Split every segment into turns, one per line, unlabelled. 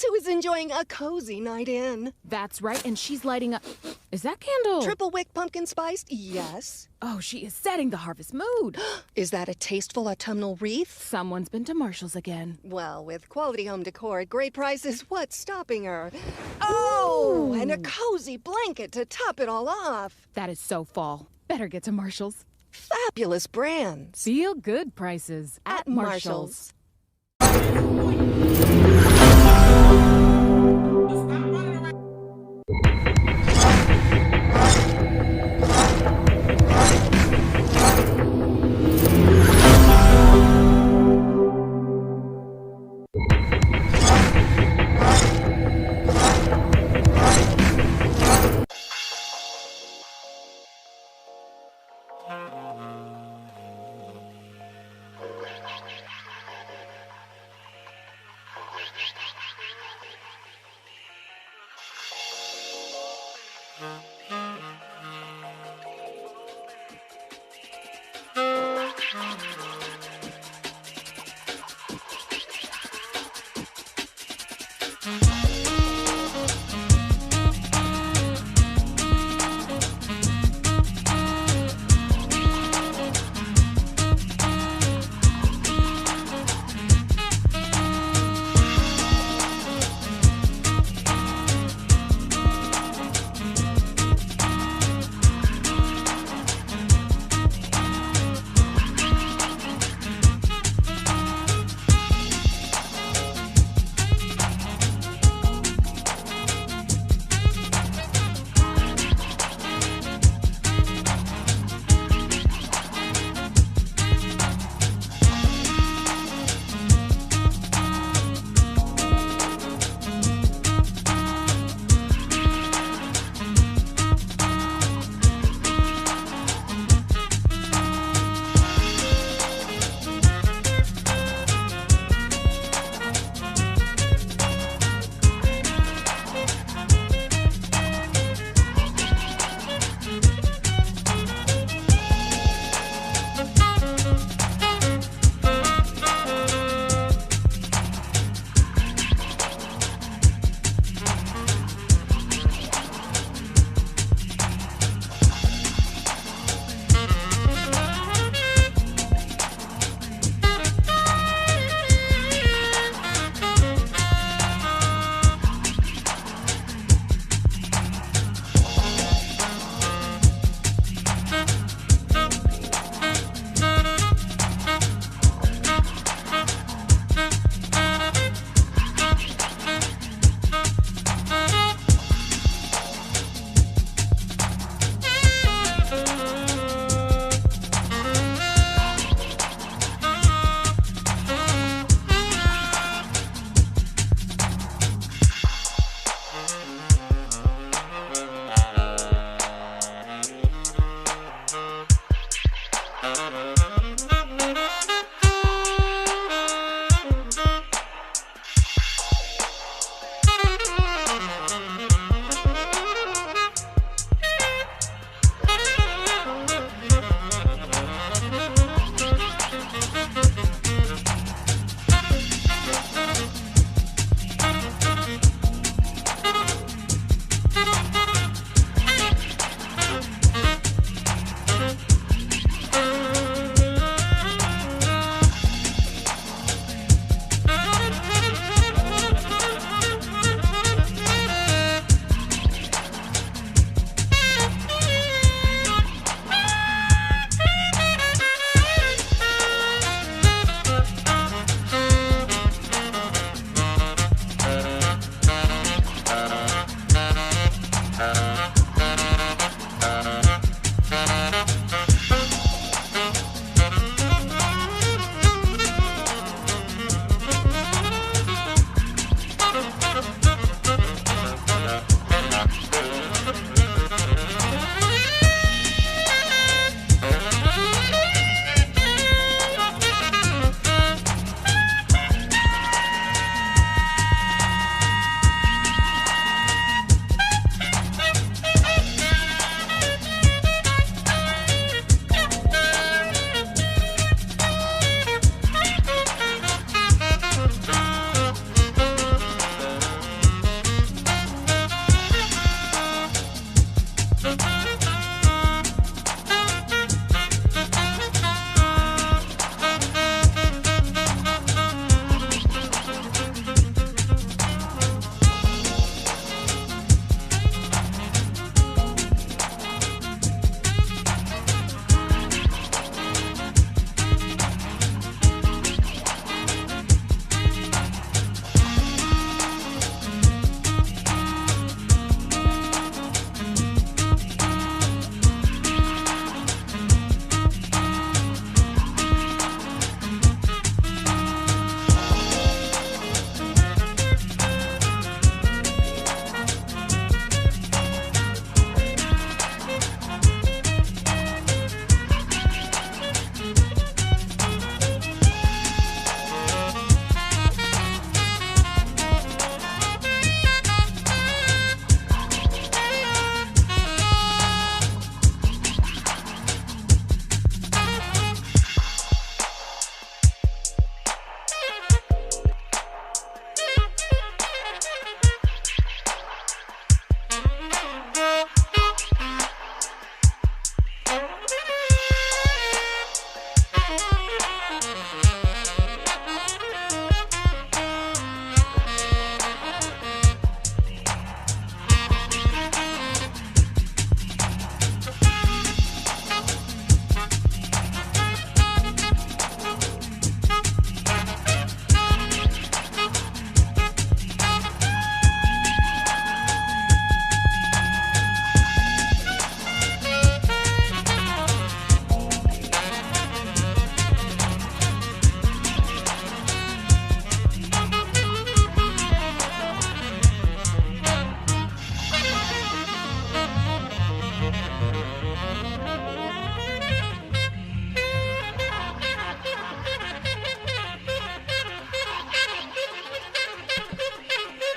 who is enjoying a cozy night in.
That's right, and she's lighting up... Is that candle?
Triple wick pumpkin spiced? Yes.
Oh, she is setting the harvest mood.
Is that a tasteful autumnal wreath?
Someone's been to Marshall's again.
Well, with quality home decor at great prices, what's stopping her? Oh, and a cozy blanket to top it all off.
That is so fall. Better get to Marshall's.
Fabulous brands.
Feel good prices at Marshall's.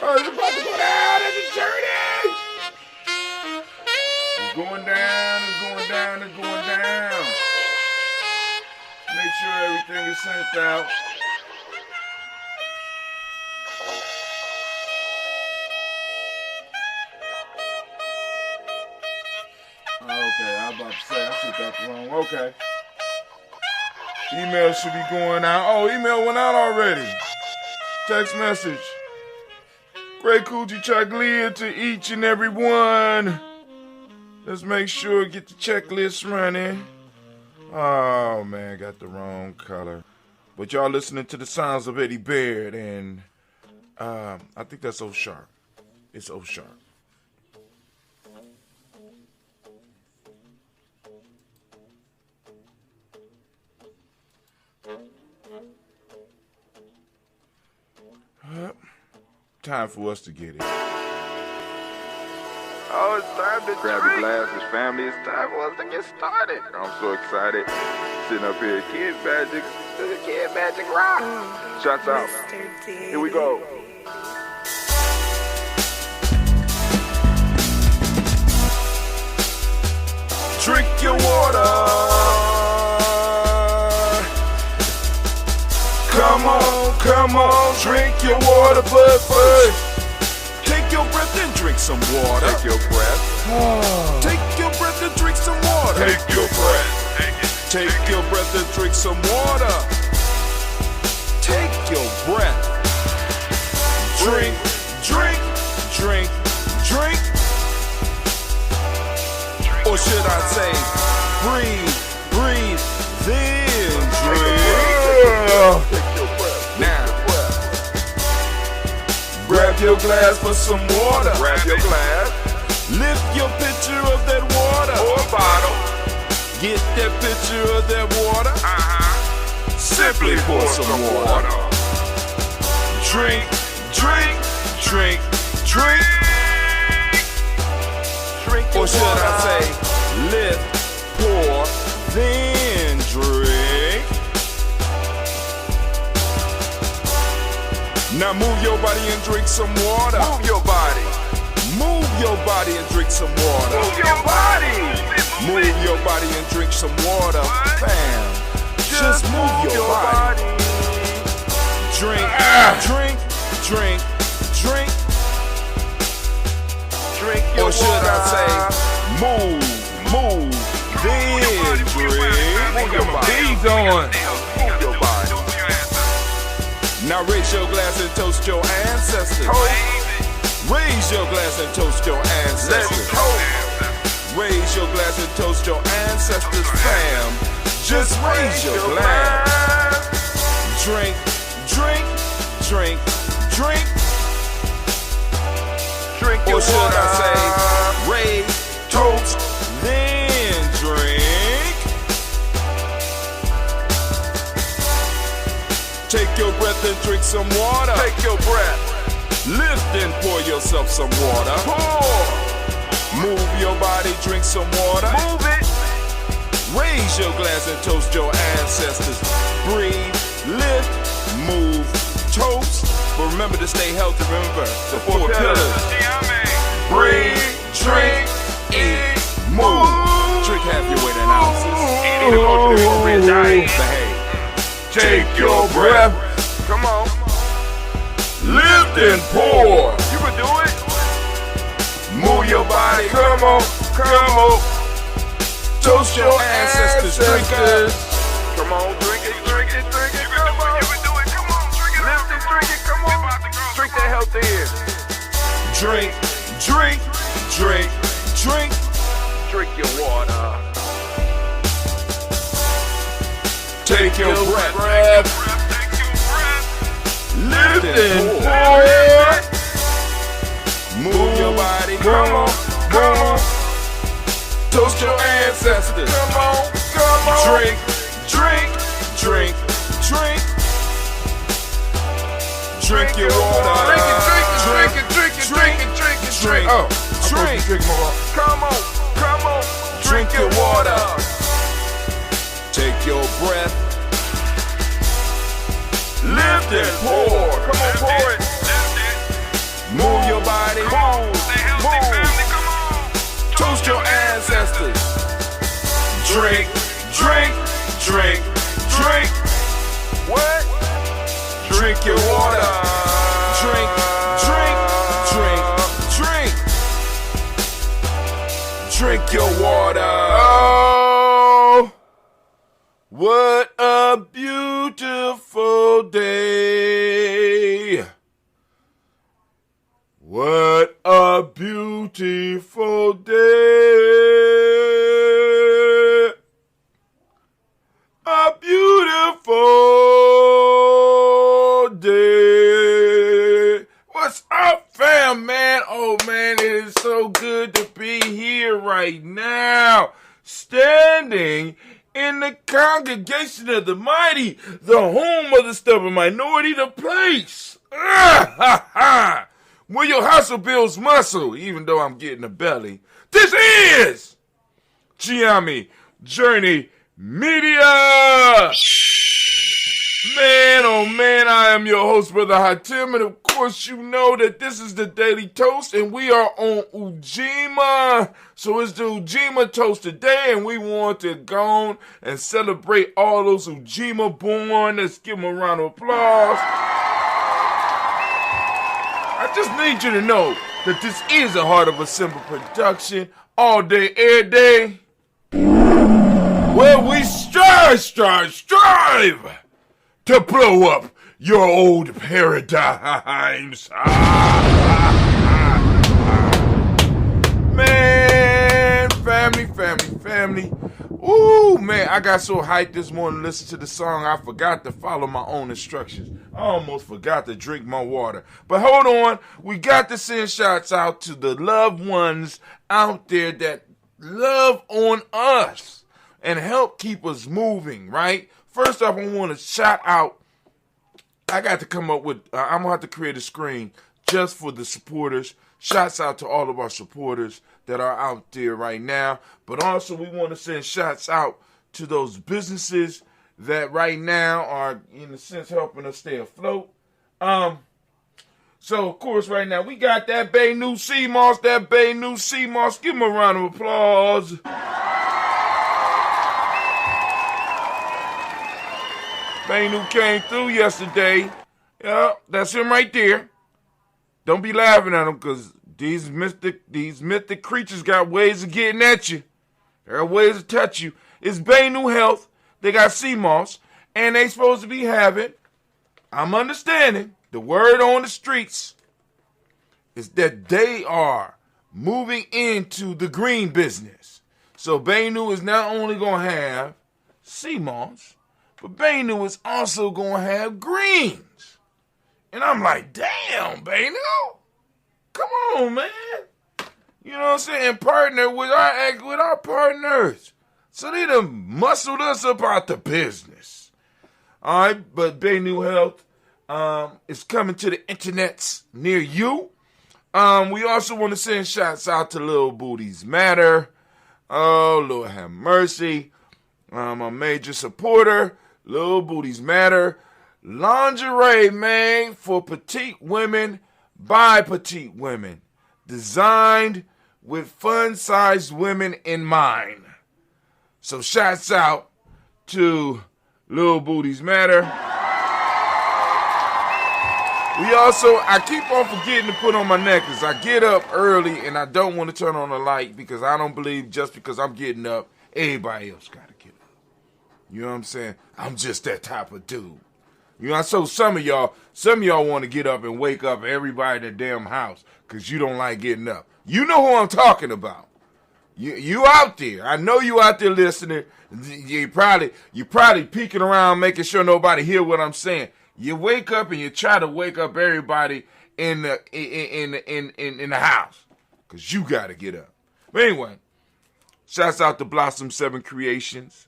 Oh, it's about to go down. It's a journey. It's going down. It's going down. It's going down. Make sure everything is sent out. Okay, I'm about to say, I should got the wrong. Okay. Email should be going out. Oh, email went out already. Text message. Great Kujichagulia to each and every one. Let's make sure get the checklist running. Oh man, got the wrong color. But y'all listening to the sounds of Eddie Baird, and I think that's O sharp. It's O sharp. Time for us to get it.
Oh, it's time to grab your glasses, family. It's time for us to get started. I'm so excited. Sitting up here, Kid Magic Rock. Shots out. Here we go.
Drink your water. Come on, drink your water, but first, take your breath and drink some water.
Take your breath.
Take your breath and drink some water.
Take your breath.
Take your breath and drink some water. Take your breath. Drink, drink, drink, drink. Or should I say, breathe, breathe, then drink. Now, grab your glass for some water.
Grab your glass.
Lift your pitcher of that water.
Or bottle.
Get that pitcher of that water. Simply pour some water. Drink, drink, drink, drink.
Drink your
Or should
water.
I say, lift, pour, then drink. Now move your body and drink some water.
Move your body.
Move your body and drink some water.
Move your body.
Move your body and drink some water. Bam. Just move your body. Drink, drink, drink, drink.
Drink your
Or should
water.
I say, move, then drink.
Move your body.
Bees on.
Move your body.
Now raise your glass and toast your ancestors. Raise your glass and toast your
Let's
ancestors.
toast.
Raise your glass and toast your ancestors, fam. Just raise your glass. Drink, drink, drink, drink.
Drink your
Or should
water.
I say, raise, toast, then drink. Take your breath and drink some water.
Take your breath.
Lift and pour yourself some water.
Pour.
Move your body, drink some water.
Move it.
Raise your glass and toast your ancestors. Breathe, lift, move, toast. But remember to stay healthy. Remember the four pillars. Breathe, drink, eat, move. Drink half your weight in ounces. Behave. Take your breath.
Come on.
Lift and pour.
You can do it.
Move your body. Come on, come on. Toast your ancestors, drinkers.
Come on, drink it, drink it, drink it. Come on. You can do it. Come on, drink it. Lift it, drink it. Come on. Drink that health in.
Drink, drink, drink, drink.
Drink your water.
Take your breath. Lift and pour. Move your body. Come on, come on. Toast your ancestors.
Come on, come on.
Drink, drink, drink, drink. Drink your water.
Drink it, drink it, drink it, drink it, drink it, drink it,
Drink.
Oh,
Drink.
come on, come on.
Drink your water. Take your breath. Lift and pour.
Come on, pour it.
Drink your water. Drink, drink, drink, drink. Drink your water. Oh, what a beautiful day. What a beautiful day. A beautiful day. What's up, fam, man? Oh, man, it is so good to be here right now. Standing in the congregation of the mighty, the home of the stubborn minority, the place. Where your hustle builds muscle, even though I'm getting a belly. This is Ujima Journey Media. Man, oh man, I am your host, Brother Hatim, and of course you know that this is the Daily Toast, and we are on Ujima. So it's the Ujima Toast today, and we want to go on and celebrate all those Ujima born. Let's give them a round of applause. I just need you to know that this is a Heart of a Simple production, all day, every day, where we strive to blow up your old paradigms. Man, family. Ooh, man, I got so hyped this morning to listen to the song, I forgot to follow my own instructions. I almost forgot to drink my water. But hold on, we got to send shouts out to the loved ones out there that love on us and help keep us moving, right? First off, I want to shout out, I got to come up with, I'm going to have to create a screen just for the supporters. Shouts out to all of our supporters that are out there right now. But also we want to send shouts out to those businesses that right now are, in a sense, helping us stay afloat. So, of course, right now, we got that Bay New Sea Moss. Give them a round of applause. Bay New came through yesterday. Yeah, that's him right there. Don't be laughing at him, because these mythic creatures got ways of getting at you. There are ways to touch you. It's Bay New Health. They got sea moss, and they supposed to be having, I'm understanding, the word on the streets is that they are moving into the green business. So Bay New is not only going to have sea moss, but Bay New is also going to have greens. And I'm like, damn, Bay New. Come on, man. You know what I'm saying? Partner with our partners. So they done muscled us about the business. All right, but Bay New Health is coming to the internets near you. We also want to send shouts out to Little Booties Matter. Oh, Lord have mercy. A major supporter, Little Booties Matter. Lingerie made for petite women by petite women. Designed with fun-sized women in mind. So shouts out to Little Booties Matter. I keep on forgetting to put on my necklace. I get up early and I don't want to turn on the light because I don't believe just because I'm getting up, everybody else got to get up. You know what I'm saying? I'm just that type of dude. You know, so some of y'all want to get up and wake up everybody in the damn house because you don't like getting up. You know who I'm talking about. You out there. I know you out there listening. You probably peeking around making sure nobody hear what I'm saying. You wake up and you try to wake up everybody in the house because you got to get up. But anyway, shouts out to Blossom 7 Creations.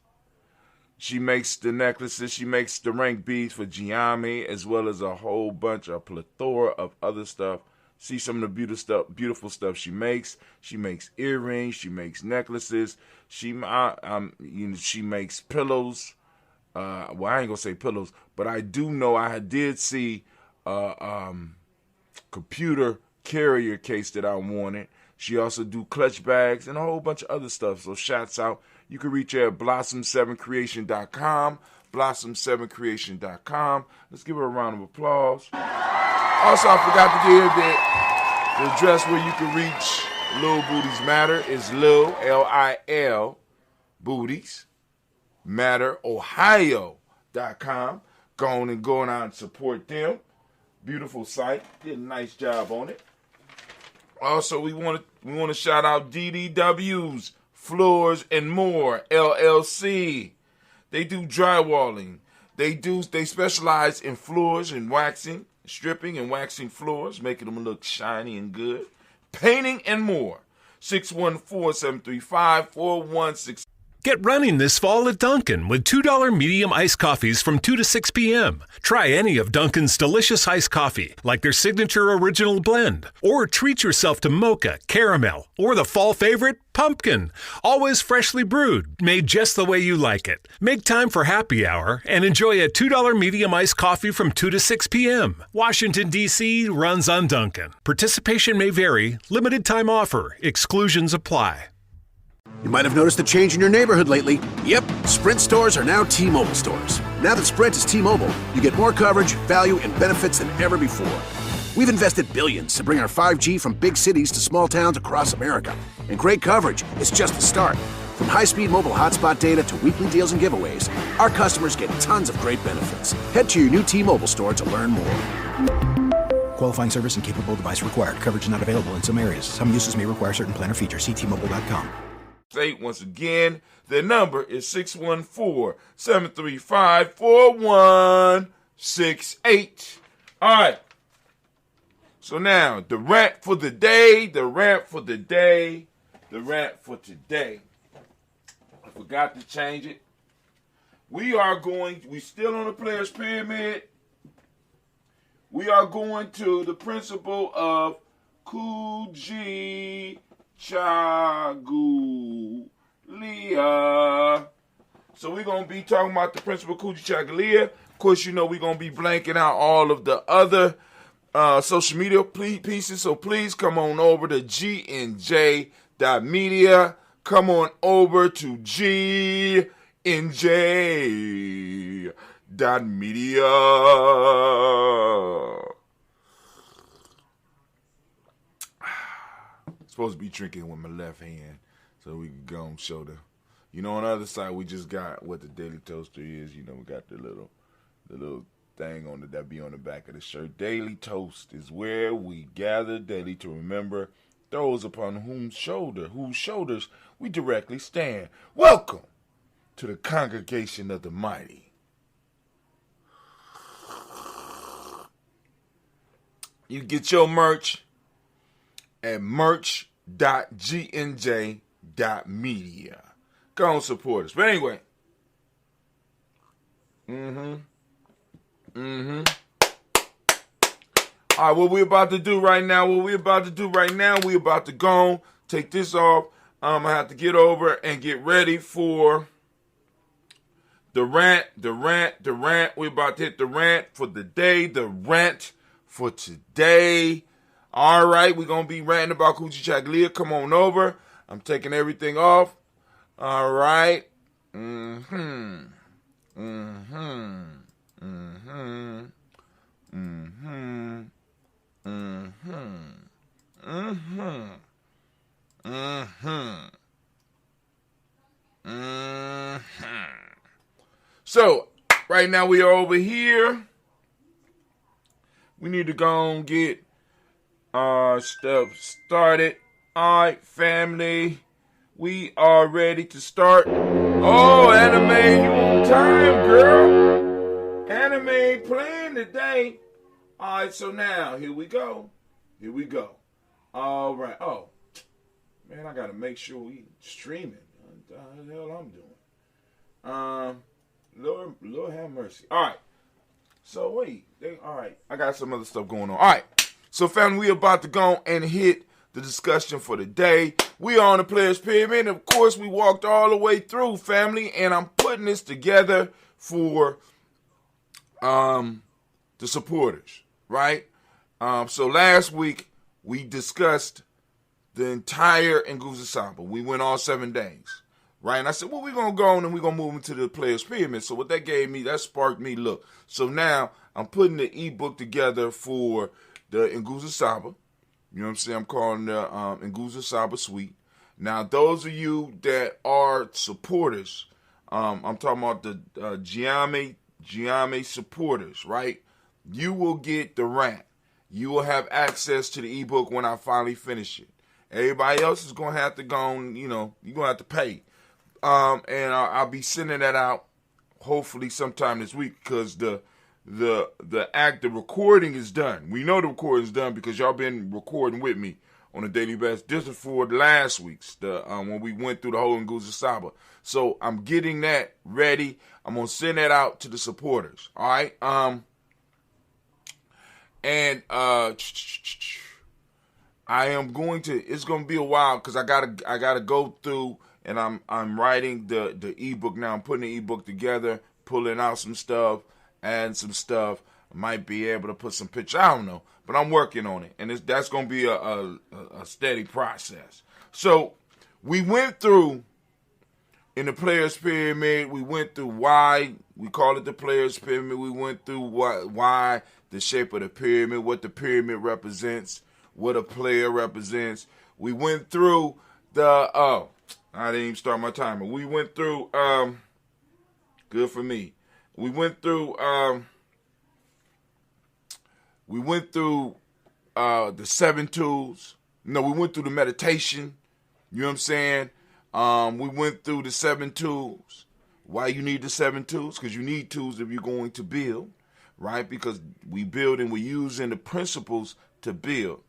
She makes the necklaces. She makes the rank beads for Ujima, as well as a whole bunch of plethora of other stuff. See some of the beautiful stuff she makes. She makes earrings. She makes necklaces. She makes pillows. Well, I ain't gonna say pillows, but I do know I did see computer carrier case that I wanted. She also do clutch bags and a whole bunch of other stuff. So shouts out. You can reach her at blossom7creation.com, blossom7creation.com. Let's give her a round of applause. Also, I forgot to give the address where you can reach Lil Booties Matter is Lil, L-I-L, Booties, Matter, Ohio.com. Go on out and support them. Beautiful site. Did a nice job on it. Also, we want to shout out DDW's Floors and More, LLC. They do drywalling. They specialize in floors and waxing, stripping and waxing floors, making them look shiny and good. Painting and more. 614-735-4166.
Get running this fall at Dunkin' with $2 medium iced coffees from 2 to 6 p.m. Try any of Dunkin's delicious iced coffee, like their signature original blend. Or treat yourself to mocha, caramel, or the fall favorite, pumpkin. Always freshly brewed, made just the way you like it. Make time for happy hour and enjoy a $2 medium iced coffee from 2 to 6 p.m. Washington, D.C. runs on Dunkin'. Participation may vary. Limited time offer. Exclusions apply.
You might have noticed a change in your neighborhood lately. Yep, Sprint stores are now T-Mobile stores. Now that Sprint is T-Mobile, you get more coverage, value, and benefits than ever before. We've invested billions to bring our 5G from big cities to small towns across America. And great coverage is just the start. From high-speed mobile hotspot data to weekly deals and giveaways, our customers get tons of great benefits. Head to your new T-Mobile store to learn more.
Qualifying service and capable device required. Coverage not available in some areas. Some uses may require certain plan or features. See T-Mobile.com.
Once again, the number is 614-735-4168. All right. So now, the rant for the day. I forgot to change it. We still on the Players Pyramid. We are going to the principle of Kujichagulia. So we're going to be talking about the principal Kujichagulia. Of course, you know we're going to be blanking out all of the other social media pieces. So please come on over to gnj.media. Come on over to gnj.media. Supposed to be drinking with my left hand so we can go on shoulder. You know, on the other side, we just got what the Daily Toaster is. You know, we got the little thing on that be on the back of the shirt. Daily Toast is where we gather daily to remember those upon whose shoulders we directly stand. Welcome to the congregation of the mighty. You get your merch at merch.gnj.media. Go on, support us. But anyway. All right, what we about to do right now, we about to go on, take this off. I have to get over and get ready for the rant. We're about to hit the rant for the day, the rant for today. All right, we're going to be ranting about Kujichagulia. Come on over. I'm taking everything off. All right. So, right now we are over here. We need to go and get our stuff started. All right, family. We are ready to start. Oh, Anime, you on time, girl. Anime playing today. All right, so now, here we go. All right. Oh, man, I got to make sure we streaming. What the hell I'm doing? Lord have mercy. All right. So, wait. All right. I got some other stuff going on. All right. So, family, we about to go and hit the discussion for the day. We are on the Players Pyramid. Of course, we walked all the way through, family, and I'm putting this together for the supporters, right? So last week, we discussed the entire Nguza Samba. We went all 7 days. right? And I said, well, we're going to go on and we're going to move into the Players Pyramid. So what that gave me, that sparked me, look. So now I'm putting the ebook together for the Nguza Saba. You know what I'm saying? I'm calling the Nguza Saba Suite. Now, those of you that are supporters, I'm talking about the Giame supporters, right? You will get the rant. You will have access to the ebook when I finally finish it. Everybody else is going to have to go on, you're going to have to pay. And I'll be sending that out hopefully sometime this week because the recording is done. We know the recording is done because y'all been recording with me on a daily basis. This is for last week's, when we went through the whole Nguza Saba. So I'm getting that ready. I'm going to send that out to the supporters. All right. I am going to, it's going to be a while because I gotta go through and I'm writing the ebook now. I'm putting the ebook together, pulling out some stuff, adding some stuff. I might be able to put some pictures. I don't know, but I'm working on it. And that's going to be a steady process. So we went through in the Players Pyramid, we went through why we call it the Players Pyramid. We went through why the shape of the pyramid, what the pyramid represents, what a player represents. We went through I didn't even start my timer. We went through, good for me. We went through the 7 tools. No, we went through the meditation. You know what I'm saying? We went through the 7 tools. Why you need the 7 tools? Because you need tools if you're going to build, right? Because we build and we're using the principles to build.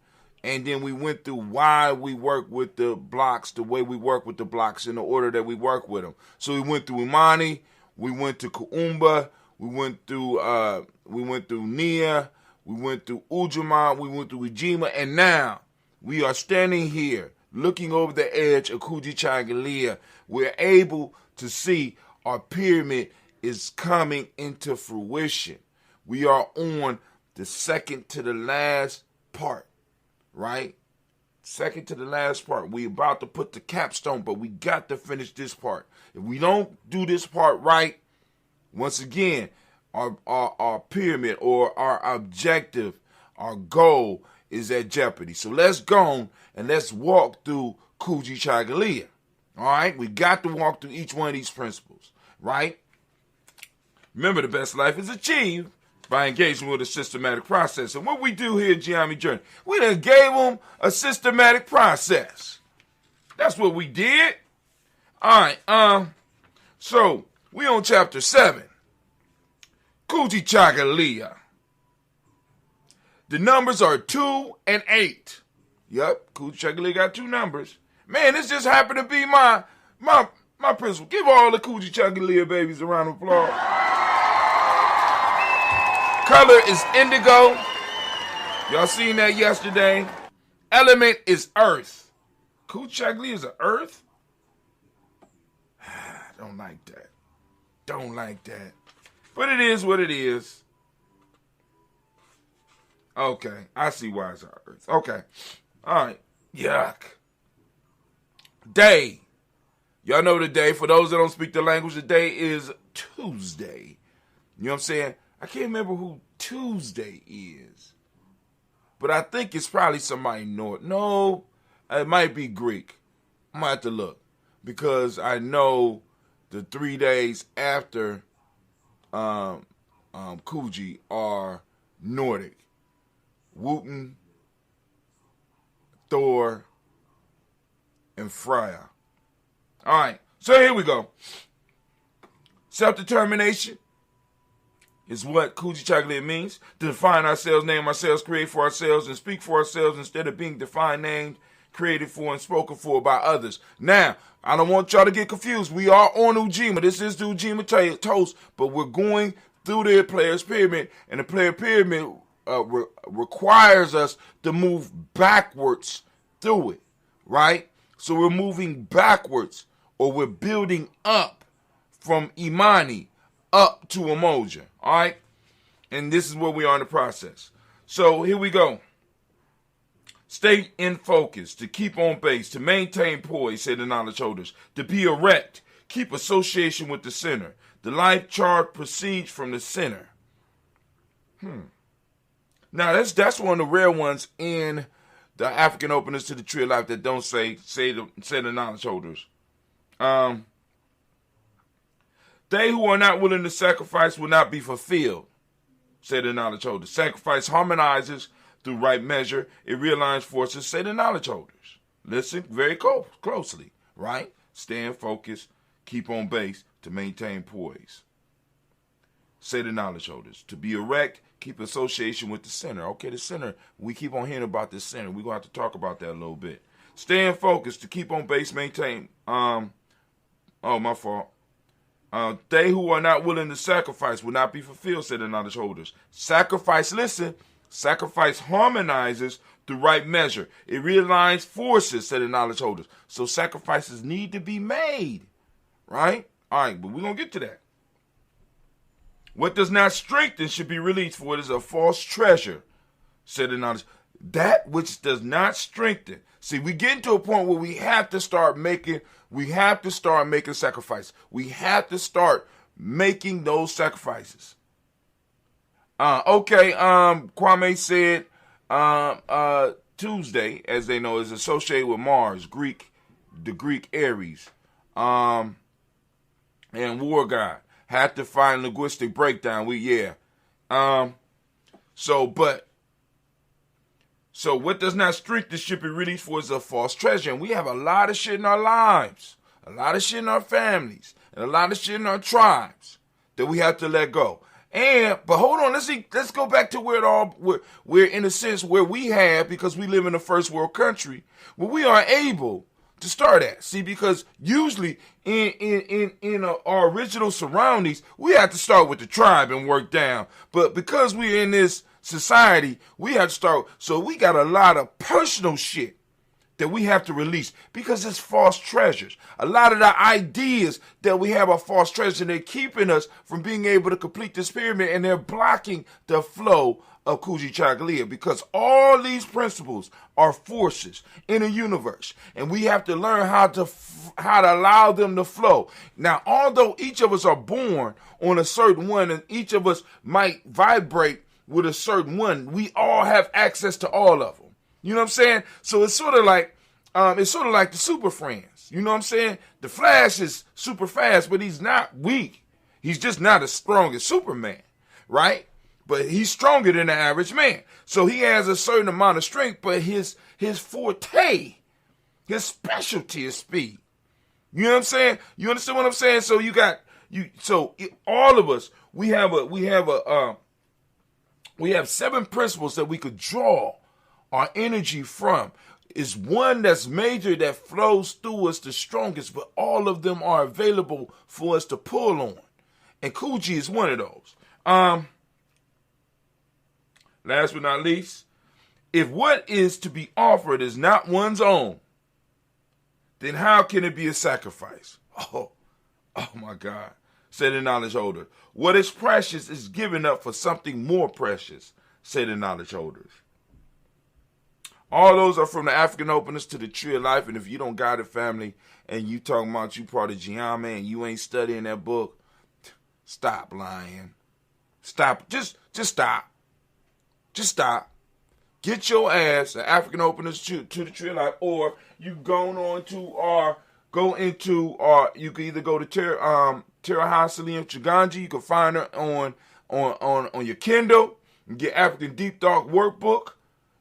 And then we went through why we work with the blocks, the way we work with the blocks in the order that we work with them. So we went through Imani, we went to Kuumba, we went through Nia, we went through Ujima, we went through Ujima, and now we are standing here looking over the edge of Kujichagulia. We're able to see our pyramid is coming into fruition. We are on the second to the last part. Right? Second to the last part. We about to put the capstone, but we got to finish this part. If we don't do this part right, once again, our pyramid or our objective, our goal is at jeopardy. So let's go and let's walk through Kujichagulia. All right? We got to walk through each one of these principles. Right? Remember, the best life is achieved by engaging with a systematic process. And what we do here at Giame Journey, we done gave them a systematic process. That's what we did. All right, so we on chapter 7. Kujichagulia. The numbers are 2 and 8. Yep, Kujichagulia got 2 numbers. Man, this just happened to be my principal. Give all the Kujichagulia babies a round of applause. Color is indigo. Y'all seen that yesterday. Element is earth. Kujichagulia is an earth? Don't like that. Don't like that. But it is what it is. Okay, I see why it's our earth. Okay. All right. Yuck. Day. Y'all know the day. For those that don't speak the language, the day is Tuesday. You know what I'm saying? I can't remember who Tuesday is. But I think it's probably somebody north. No, it might be Greek. I might have to look. Because I know the 3 days after Kuji are Nordic. Wotan, Thor, and Freya. All right, so here we go. Self-determination is what Kujichagulia means. To define ourselves, name ourselves, create for ourselves, and speak for ourselves instead of being defined, named, created for, and spoken for by others. Now, I don't want y'all to get confused. We are on Ujima. This is the Ujima toast, but we're going through the Players Pyramid, and the Player Pyramid requires us to move backwards through it, right? So we're moving backwards, or we're building up from Imani up to Umoja, all right? And this is where we are in the process. So here we go. Stay in focus, to keep on base, to maintain poise, say the knowledge holders. To be erect, keep association with the center. The life chart proceeds from the center. Now that's one of the rare ones in the African openers to the tree of life that don't say the knowledge holders. They who are not willing to sacrifice will not be fulfilled, say the knowledge holders. Sacrifice harmonizes through right measure. It realigns forces, say the knowledge holders. Listen very closely, right? Stay in focus, keep on base to maintain poise. Say the knowledge holders. To be erect, keep association with the center. Okay, the center, we keep on hearing about this center. We're going to have to talk about that a little bit. Stay in focus, to keep on base, maintain. My fault. They who are not willing to sacrifice will not be fulfilled, said the knowledge holders. Sacrifice harmonizes through right measure. It realigns forces, said the knowledge holders. So sacrifices need to be made, right? All right, but we're going to get to that. What does not strengthen should be released, for it is a false treasure, said the knowledge. That which does not strengthen. See, we get to a point where we have to start making sacrifices. We have to start making those sacrifices. Kwame said Tuesday, as they know, is associated with Mars, the Greek Ares, and war god. Had to find linguistic breakdown. So what does not strengthen should be released for is a false treasure. And we have a lot of shit in our lives, a lot of shit in our families, and a lot of shit in our tribes that we have to let go. But hold on, let's go back to where in a sense where we have, because we live in a first world country, where we are able to start at. See, because usually in our original surroundings, we have to start with the tribe and work down. But because we're in this society, we have to start. So we got a lot of personal shit that we have to release because it's false treasures. A lot of the ideas that we have are false treasures, and they're keeping us from being able to complete this pyramid, and they're blocking the flow of Kujichagulia, because all these principles are forces in the universe, and we have to learn how to allow them to flow. Now, although each of us are born on a certain one, and each of us might vibrate with a certain one, we all have access to all of them. You know what I'm saying? So it's sort of like the Super Friends. You know what I'm saying? The Flash is super fast, but he's not weak. He's just not as strong as Superman, right? But he's stronger than the average man. So he has a certain amount of strength, but his forte, his specialty is speed. You know what I'm saying? You understand what I'm saying? So all of us, we have 7 principles that we could draw our energy from. Is one that's major that flows through us the strongest, but all of them are available for us to pull on. And Kuji is one of those. Last but not least, if what is to be offered is not one's own, then how can it be a sacrifice? Oh my God, said the knowledge holder. What is precious is given up for something more precious, said the knowledge holders. All those are from the African openers to the Tree of Life. And if you don't got it, family, and you talking about you part of Ujima and you ain't studying that book, stop lying. Stop. Just stop. Just stop. Get your ass, the African openers to the Tree of Life, or you you can either go to Tara Hasalim Chiganji. You can find her on your Kindle and get African Deep Thought workbook.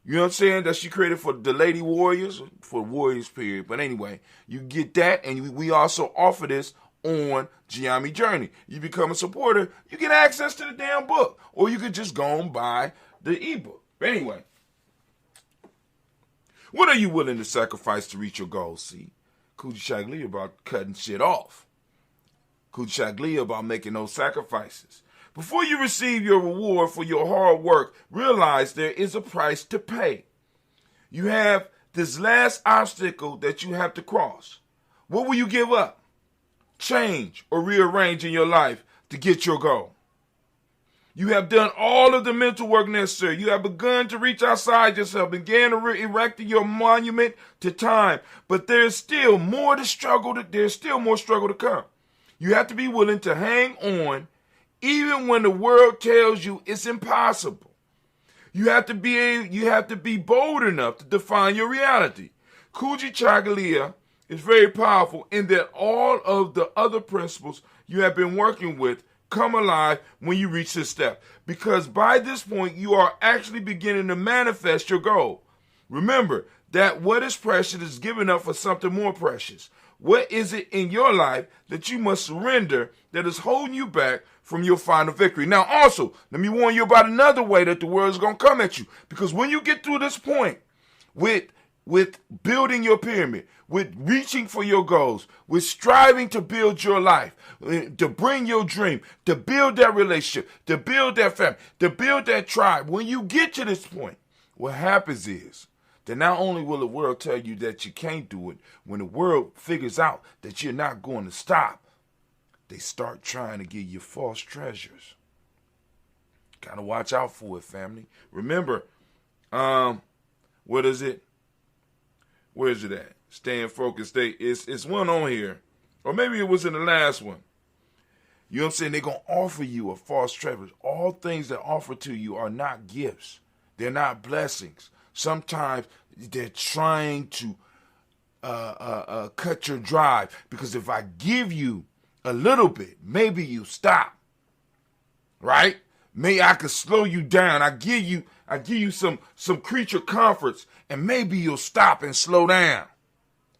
You know what I'm saying? That she created for the Lady Warriors, for Warriors period. But anyway, you get that, and we also offer this on Giami Journey. You become a supporter, you get access to the damn book. Or you could just go and buy the ebook. Anyway, what are you willing to sacrifice to reach your goals? See, Kujichagulia about cutting shit off. Kujichagulia about making those sacrifices. Before you receive your reward for your hard work, realize there is a price to pay. You have this last obstacle that you have to cross. What will you give up, change, or rearrange in your life to get your goal? You have done all of the mental work necessary. You have begun to reach outside yourself, began to erect your monument to time. But there's still more struggle to come. You have to be willing to hang on even when the world tells you it's impossible. You have to be bold enough to define your reality. Kujichagulia is very powerful in that all of the other principles you have been working with come alive when you reach this step. Because by this point, you are actually beginning to manifest your goal. Remember that what is precious is given up for something more precious. What is it in your life that you must surrender that is holding you back from your final victory? Now, also, let me warn you about another way that the world is going to come at you. Because when you get through this point with building your pyramid, with reaching for your goals, with striving to build your life, to bring your dream, to build that relationship, to build that family, to build that tribe. When you get to this point, what happens is that not only will the world tell you that you can't do it, when the world figures out that you're not going to stop, they start trying to give you false treasures. Gotta watch out for it, family. Remember, what is it? Where is it at? Staying focused. It's one on here. Or maybe it was in the last one. You know what I'm saying? They're going to offer you a false treasure. All things that offer to you are not gifts. They're not blessings. Sometimes they're trying to cut your drive. Because if I give you a little bit, maybe you stop. Right? Maybe I could slow you down. I give you some creature comforts, and maybe you'll stop and slow down.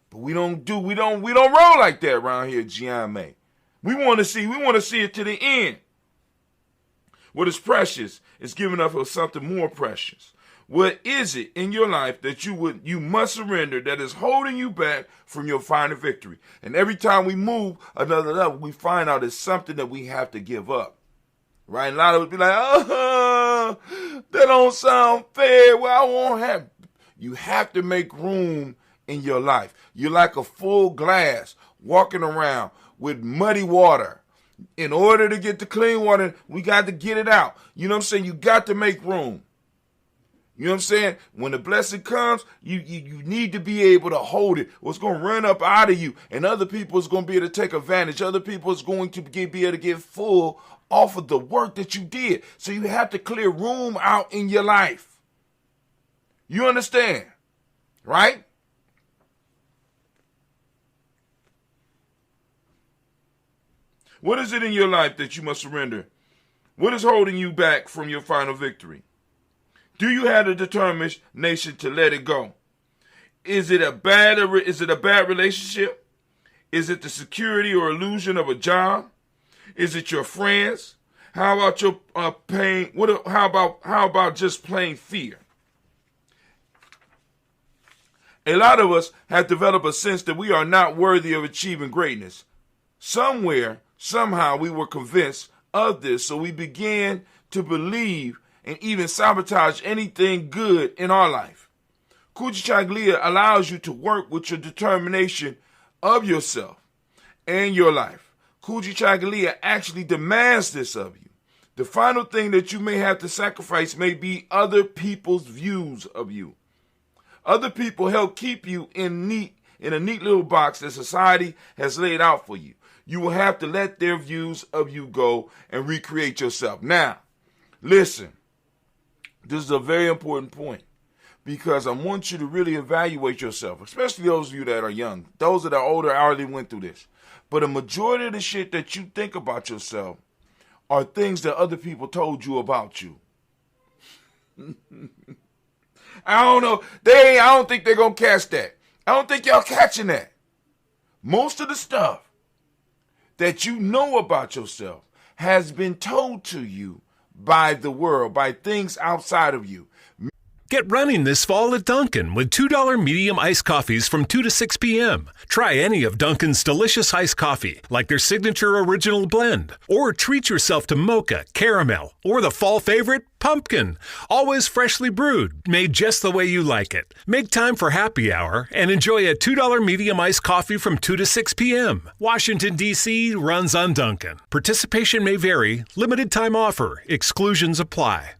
But we don't roll like that around here, Ujima. We want to see it to the end. What is precious is giving up for something more precious. What is it in your life that you must surrender that is holding you back from your final victory? And every time we move another level, we find out it's something that we have to give up. Right? And a lot of us be like, oh, that don't sound fair. Well, I won't have. You have to make room in your life. You're like a full glass walking around with muddy water. In order to get the clean water, we got to get it out. You know what I'm saying? You got to make room. You know what I'm saying? When the blessing comes, you need to be able to hold it. Or it's going to run up out of you. And other people is going to be able to take advantage. Other people is going to be able to get full off of the work that you did. So you have to clear room out in your life. You understand? Right? What is it in your life that you must surrender? What is holding you back from your final victory? Do you have the determination to let it go? Is it a bad relationship? Is it the security or illusion of a job? Is it your friends? How about your pain? How about just plain fear? A lot of us have developed a sense that we are not worthy of achieving greatness. Somewhere, somehow, we were convinced of this, so we began to believe and even sabotage anything good in our life. Kujichagulia allows you to work with your determination of yourself and your life. Kujichagulia actually demands this of you. The final thing that you may have to sacrifice may be other people's views of you. Other people help keep you in a neat little box that society has laid out for you. You will have to let their views of you go and recreate yourself. Now, listen, this is a very important point because I want you to really evaluate yourself, especially those of you that are young. Those that are older already went through this. But a majority of the shit that you think about yourself are things that other people told you about you. I don't know. I don't think they're going to catch that. I don't think y'all catching that. Most of the stuff that you know about yourself has been told to you by the world, by things outside of you.
Get running this fall at Dunkin' with $2 medium iced coffees from 2 to 6 p.m. Try any of Dunkin's delicious iced coffee, like their signature original blend. Or treat yourself to mocha, caramel, or the fall favorite, pumpkin. Always freshly brewed, made just the way you like it. Make time for happy hour and enjoy a $2 medium iced coffee from 2 to 6 p.m. Washington, D.C. runs on Dunkin'. Participation may vary. Limited time offer. Exclusions apply.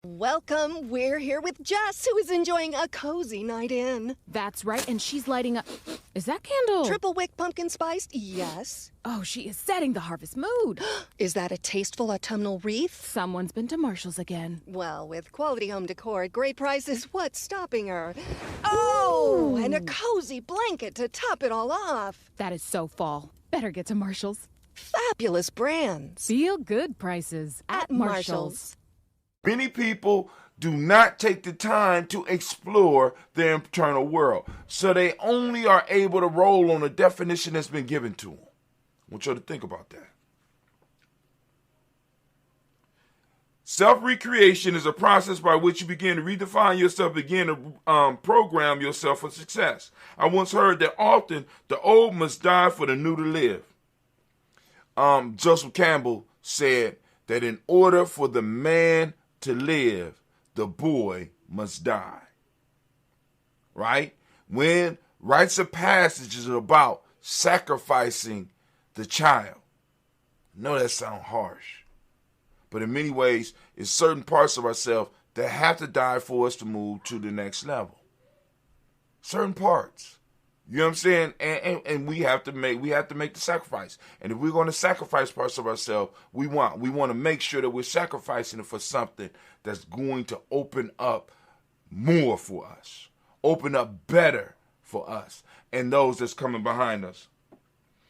Welcome. We're here with Jess, who is enjoying a cozy night in.
That's right, and she's lighting up. Is that candle?
Triple wick pumpkin spiced? Yes.
Oh, she is setting the harvest mood.
Is that a tasteful autumnal wreath?
Someone's been to Marshall's again.
Well, with quality home decor at great prices, what's stopping her? Oh, and a cozy blanket to top it all off.
That is so fall. Better get to Marshall's.
Fabulous brands.
Feel good prices at Marshall's.
Many people do not take the time to explore their internal world, so they only are able to roll on a definition that's been given to them. I want you to think about that. Self-recreation is a process by which you begin to redefine yourself, begin to program yourself for success. I once heard that often the old must die for the new to live. Joseph Campbell said that in order for the man to live, the boy must die. Right? When rites of passage is about sacrificing the child. I know that sounds harsh, but in many ways, it's certain parts of ourselves that have to die for us to move to the next level. Certain parts. You know what I'm saying? And we have to make the sacrifice. And if we're going to sacrifice parts of ourselves, we want to make sure that we're sacrificing it for something that's going to open up more for us, open up better for us and those that's coming behind us.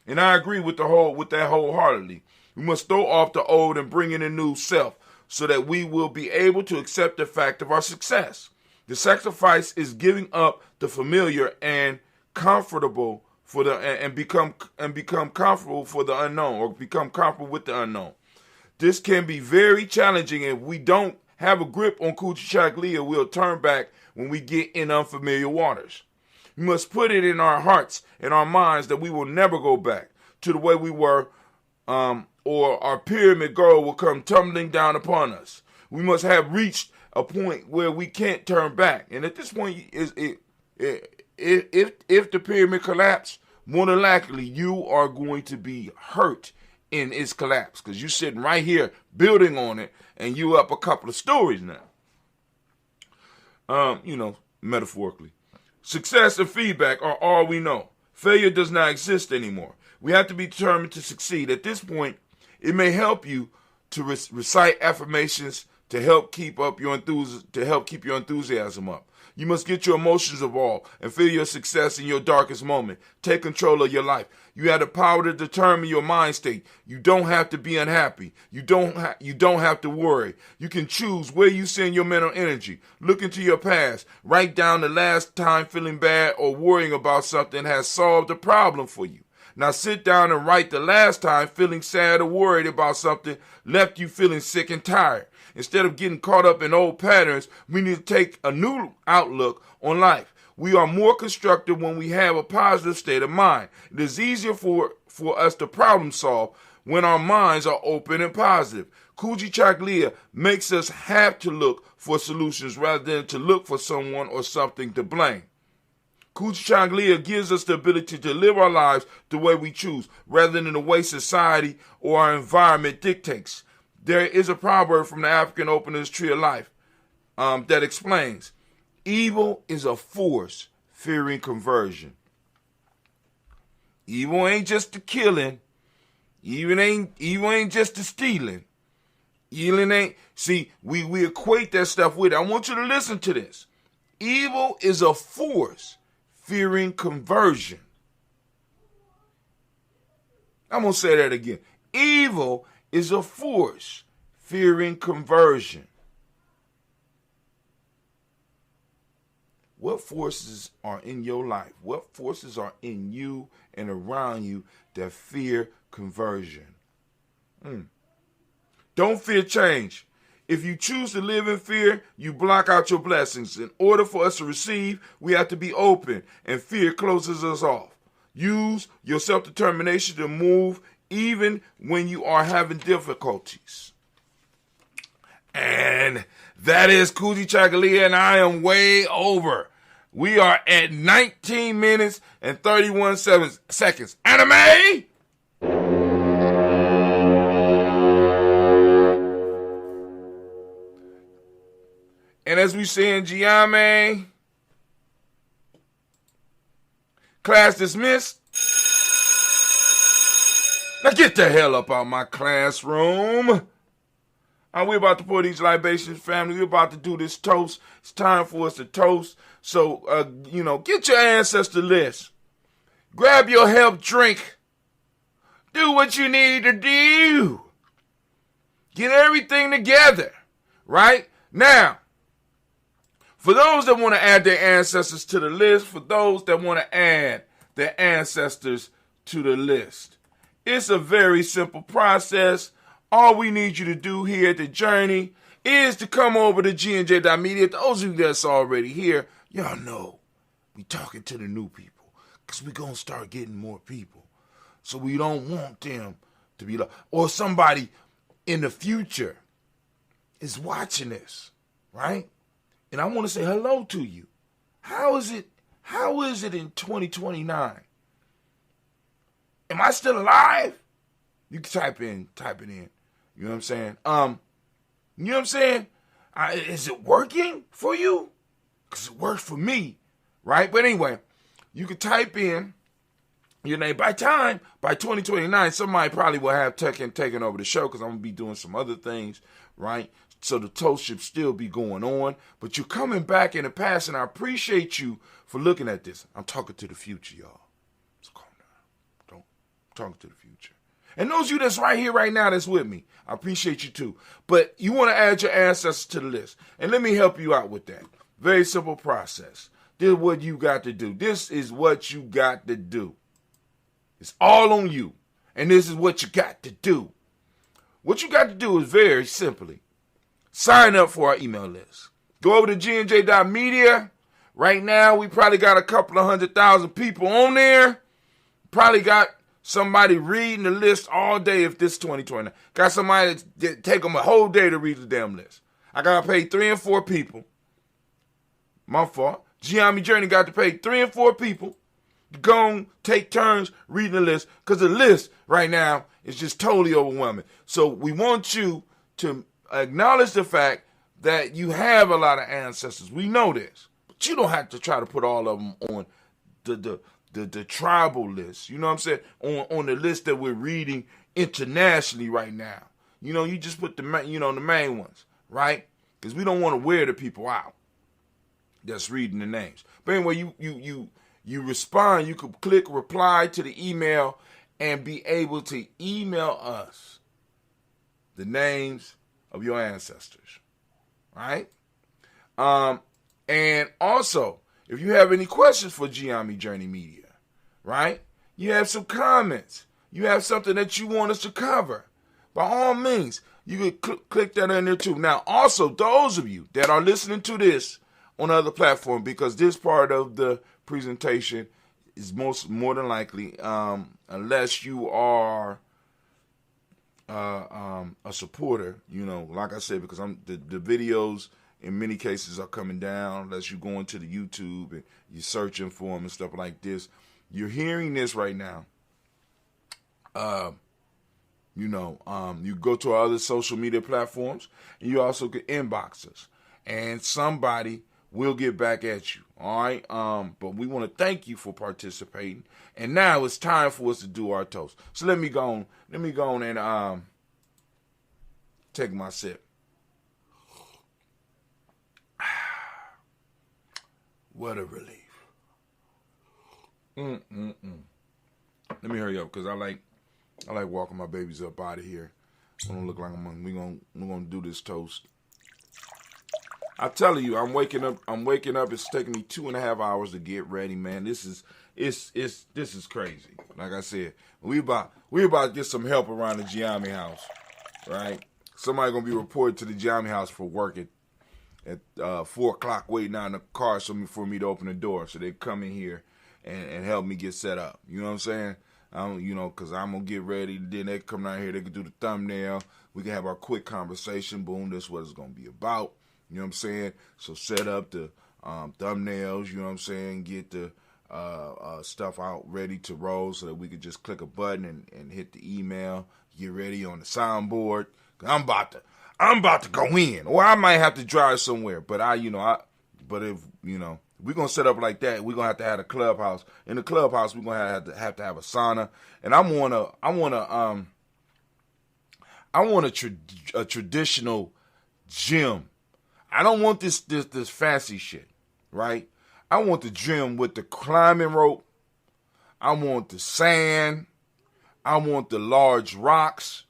And I agree with that wholeheartedly. We must throw off the old and bring in a new self so that we will be able to accept the fact of our success. The sacrifice is giving up the familiar and comfortable for the and become comfortable for the unknown, or become comfortable with the unknown. This can be very challenging. If we don't have a grip on Kujichagulia, we'll turn back when we get in unfamiliar waters. We must put it in our hearts and our minds that we will never go back to the way we were, or our pyramid goal will come tumbling down upon us. We must have reached a point where we can't turn back. And at this point, if the pyramid collapse, more than likely you are going to be hurt in its collapse, because you're sitting right here building on it, and you up a couple of stories now. Metaphorically. Success and feedback are all we know. Failure does not exist anymore. We have to be determined to succeed. At this point, it may help you to recite affirmations to help keep your enthusiasm up. You must get your emotions involved and feel your success in your darkest moment. Take control of your life. You have the power to determine your mind state. You don't have to be unhappy. You don't have to worry. You can choose where you send your mental energy. Look into your past. Write down the last time feeling bad or worrying about something has solved a problem for you. Now sit down and write the last time feeling sad or worried about something left you feeling sick and tired. Instead of getting caught up in old patterns, we need to take a new outlook on life. We are more constructive when we have a positive state of mind. It is easier for us to problem solve when our minds are open and positive. Kujichagulia makes us have to look for solutions rather than to look for someone or something to blame. Kujichagulia gives us the ability to live our lives the way we choose, rather than the way society or our environment dictates. There is a proverb from the African Opener's Tree of Life that explains, evil is a force fearing conversion. Evil ain't just the killing. Evil ain't just the stealing. Evil ain't, see, we equate that stuff with it. I want you to listen to this. Evil is a force fearing conversion. I'm going to say that again. Evil is a force fearing conversion. What forces are in your life? What forces are in you and around you that fear conversion? Don't fear change. If you choose to live in fear, you block out your blessings. In order for us to receive, we have to be open, and fear closes us off. Use your self-determination to move even when you are having difficulties. And that is Kujichagulia, and I am way over. We are at 19 minutes and 31 seconds. Anime! And as we say in Ujima, class dismissed. Now get the hell up out my classroom. We're about to pour these libations, family. We're about to do this toast. It's time for us to toast. So, get your ancestor list. Grab your help drink. Do what you need to do. Get everything together, right? Now, for those that want to add their ancestors to the list, for those that want to add their ancestors to the list, it's a very simple process. All we need you to do here at the journey is to come over to GNJ.media. Those of you that's already here, y'all know we talking to the new people because we're going to start getting more people. So we don't want them to be like, or somebody in the future is watching this, right? And I want to say hello to you. How is it in 2029? Am I still alive? You can type it in. You know what I'm saying? You know what I'm saying? Is it working for you? Because it worked for me, right? But anyway, you can type in your name. By 2029, somebody probably will have taken over the show because I'm going to be doing some other things, right? So the toast should still be going on. But you're coming back in the past, and I appreciate you for looking at this. I'm talking to the future, y'all. So calm down. I'm talking to the future. And those of you that's right here, right now, that's with me, I appreciate you too. But you want to add your ancestors to the list. And let me help you out with that. Very simple process. This is what you got to do. This is what you got to do. It's all on you. And this is what you got to do. What you got to do is very simply sign up for our email list. Go over to gnj.media. Right now, we probably got a couple of 100,000 people on there. Probably got somebody reading the list all day if this is 2020. Got somebody that take them a whole day to read the damn list. I got to pay 3 and 4 people. My fault. Giami Journey got to pay 3 and 4 people to go and take turns reading the list because the list right now is just totally overwhelming. So we want you to acknowledge the fact that you have a lot of ancestors. We know this. But you don't have to try to put all of them on the tribal list. You know what I'm saying? On the list that we're reading internationally right now. You know, you just put the main ones, right? Because we don't want to wear the people out that's reading the names. But anyway, you respond. You could click reply to the email and be able to email us the names of your ancestors, right? And also, if you have any questions for Giami Journey Media, right? You have some comments. You have something that you want us to cover. By all means, you can click that in there too. Now, also, those of you that are listening to this on other platforms, because this part of the presentation is more than likely, unless you are a supporter, like I said, because the videos in many cases are coming down, unless you go into the YouTube and you're searching for them and stuff like this. You're hearing this right now. You go to our other social media platforms, and you also can inbox us, and somebody will get back at you. All right. But we want to thank you for participating. And now it's time for us to do our toast. So let me go on and take my sip. What a relief. Let me hurry up because I like walking my babies up out of here. I don't look like we're gonna do this toast. I tell you, I'm waking up. It's taking me 2.5 hours to get ready, man. This is crazy. Like I said, we about to get some help around the Giami house, right? somebody gonna be reported to the Ujima house for work at 4 o'clock, waiting out in the car for me to open the door. So they come in here and help me get set up. You know what I'm saying? Because I'm going to get ready. Then they come down here. They can do the thumbnail. We can have our quick conversation. Boom, that's what it's going to be about. You know what I'm saying? So set up the thumbnails, you know what I'm saying? Get the stuff out ready to roll so that we could just click a button and hit the email. Get ready on the soundboard. I'm about to go in. Or I might have to drive somewhere. But if we're going to set up like that, we're going to have a clubhouse. In the clubhouse, we're going to have a sauna. And I want a traditional gym. I don't want this fancy shit, right? I want the gym with the climbing rope. I want the sand. I want the large rocks.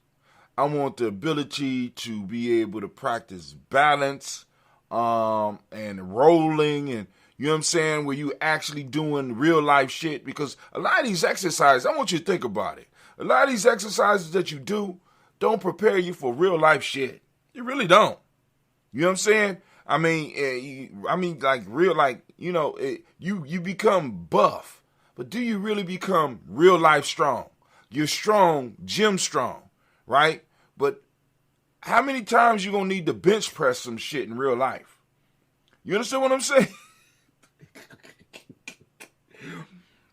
I want the ability to be able to practice balance and rolling, and you know what I'm saying, where you actually doing real life shit. Because a lot of these exercises, I want you to think about it. A lot of these exercises that you do don't prepare you for real life shit. You really don't. You know what I'm saying? You become buff, but do you really become real life strong? You're strong, gym strong, right? But how many times you gonna need to bench press some shit in real life? You understand what I'm saying?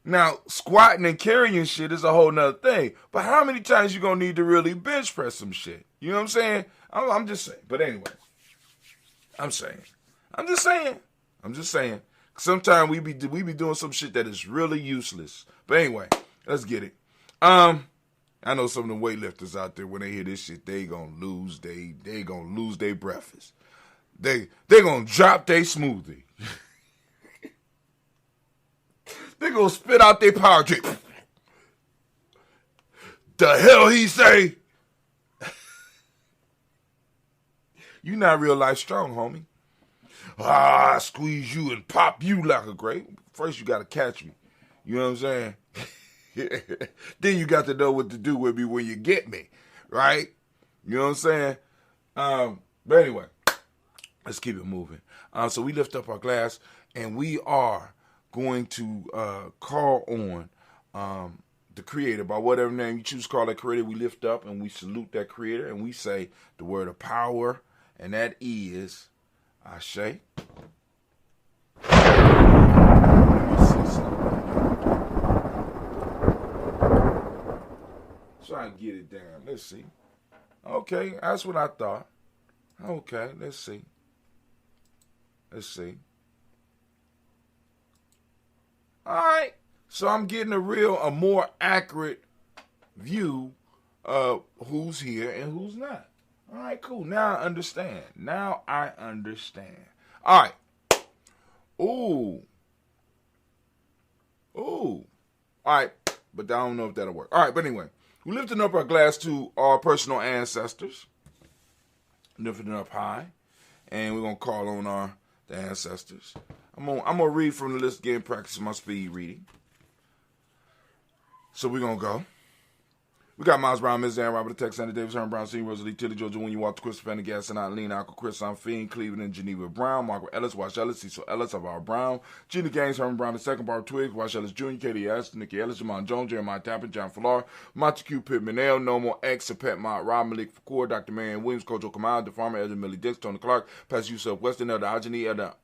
Now, squatting and carrying shit is a whole nother thing. But how many times you gonna need to really bench press some shit? You know what I'm saying? I'm just saying. But anyway, I'm just saying. Sometimes we be doing some shit that is really useless. But anyway, let's get it. I know some of the weightlifters out there, when they hear this shit, they gonna lose their breakfast. They gonna drop their smoothie. They gonna spit out their power drink. The hell he say? You not real life strong, homie. I squeeze you and pop you like a grape. First you gotta catch me. You know what I'm saying? Then you got to know what to do with me when you get me, right? You know what I'm saying? But anyway, let's keep it moving. So we lift up our glass, and we are going to call on the creator, by whatever name you choose to call that creator. We lift up and we salute that creator, and we say the word of power, and that is Ashe. Try and get it down. Let's see. Okay, that's what I thought. Okay, let's see. All right. So I'm getting a more accurate view of who's here and who's not. All right, cool. Now I understand. All right. Ooh. All right. But I don't know if that'll work. All right, but anyway. We're lifting up our glass to our personal ancestors. Lifting it up high. And we're going to call on the ancestors. I'm gonna read from the list again, practice my speed reading. So we're going to go. We got Miles Brown, Ms. Ann, Robert Tex, Sandy Davis, Herman Brown, Senior, Rosalie, Tilly, Georgia, Winnie, Walter, Christopher, Gas, and Lean, Uncle Chris, I'm Fiend, Cleveland, and Geneva Brown, Margaret Ellis, Wash Ellis, Cecil Ellis, Alvaro Brown, Gina Gaines, Herman Brown, II, Barbara Twiggs, Wash Ellis Jr., Katie S., Nikki Ellis, Jamon Jones, Jeremiah Tappan, John Fallar, Montague Pittman L., Nomo X, Pet Mott, Rob Malik Fakour, Dr. Marion Williams, Kojo Kamal, The Farmer, Elder Millie Dix, Tony Clark, Pastor Yusuf Weston, Elder Ajani, Elder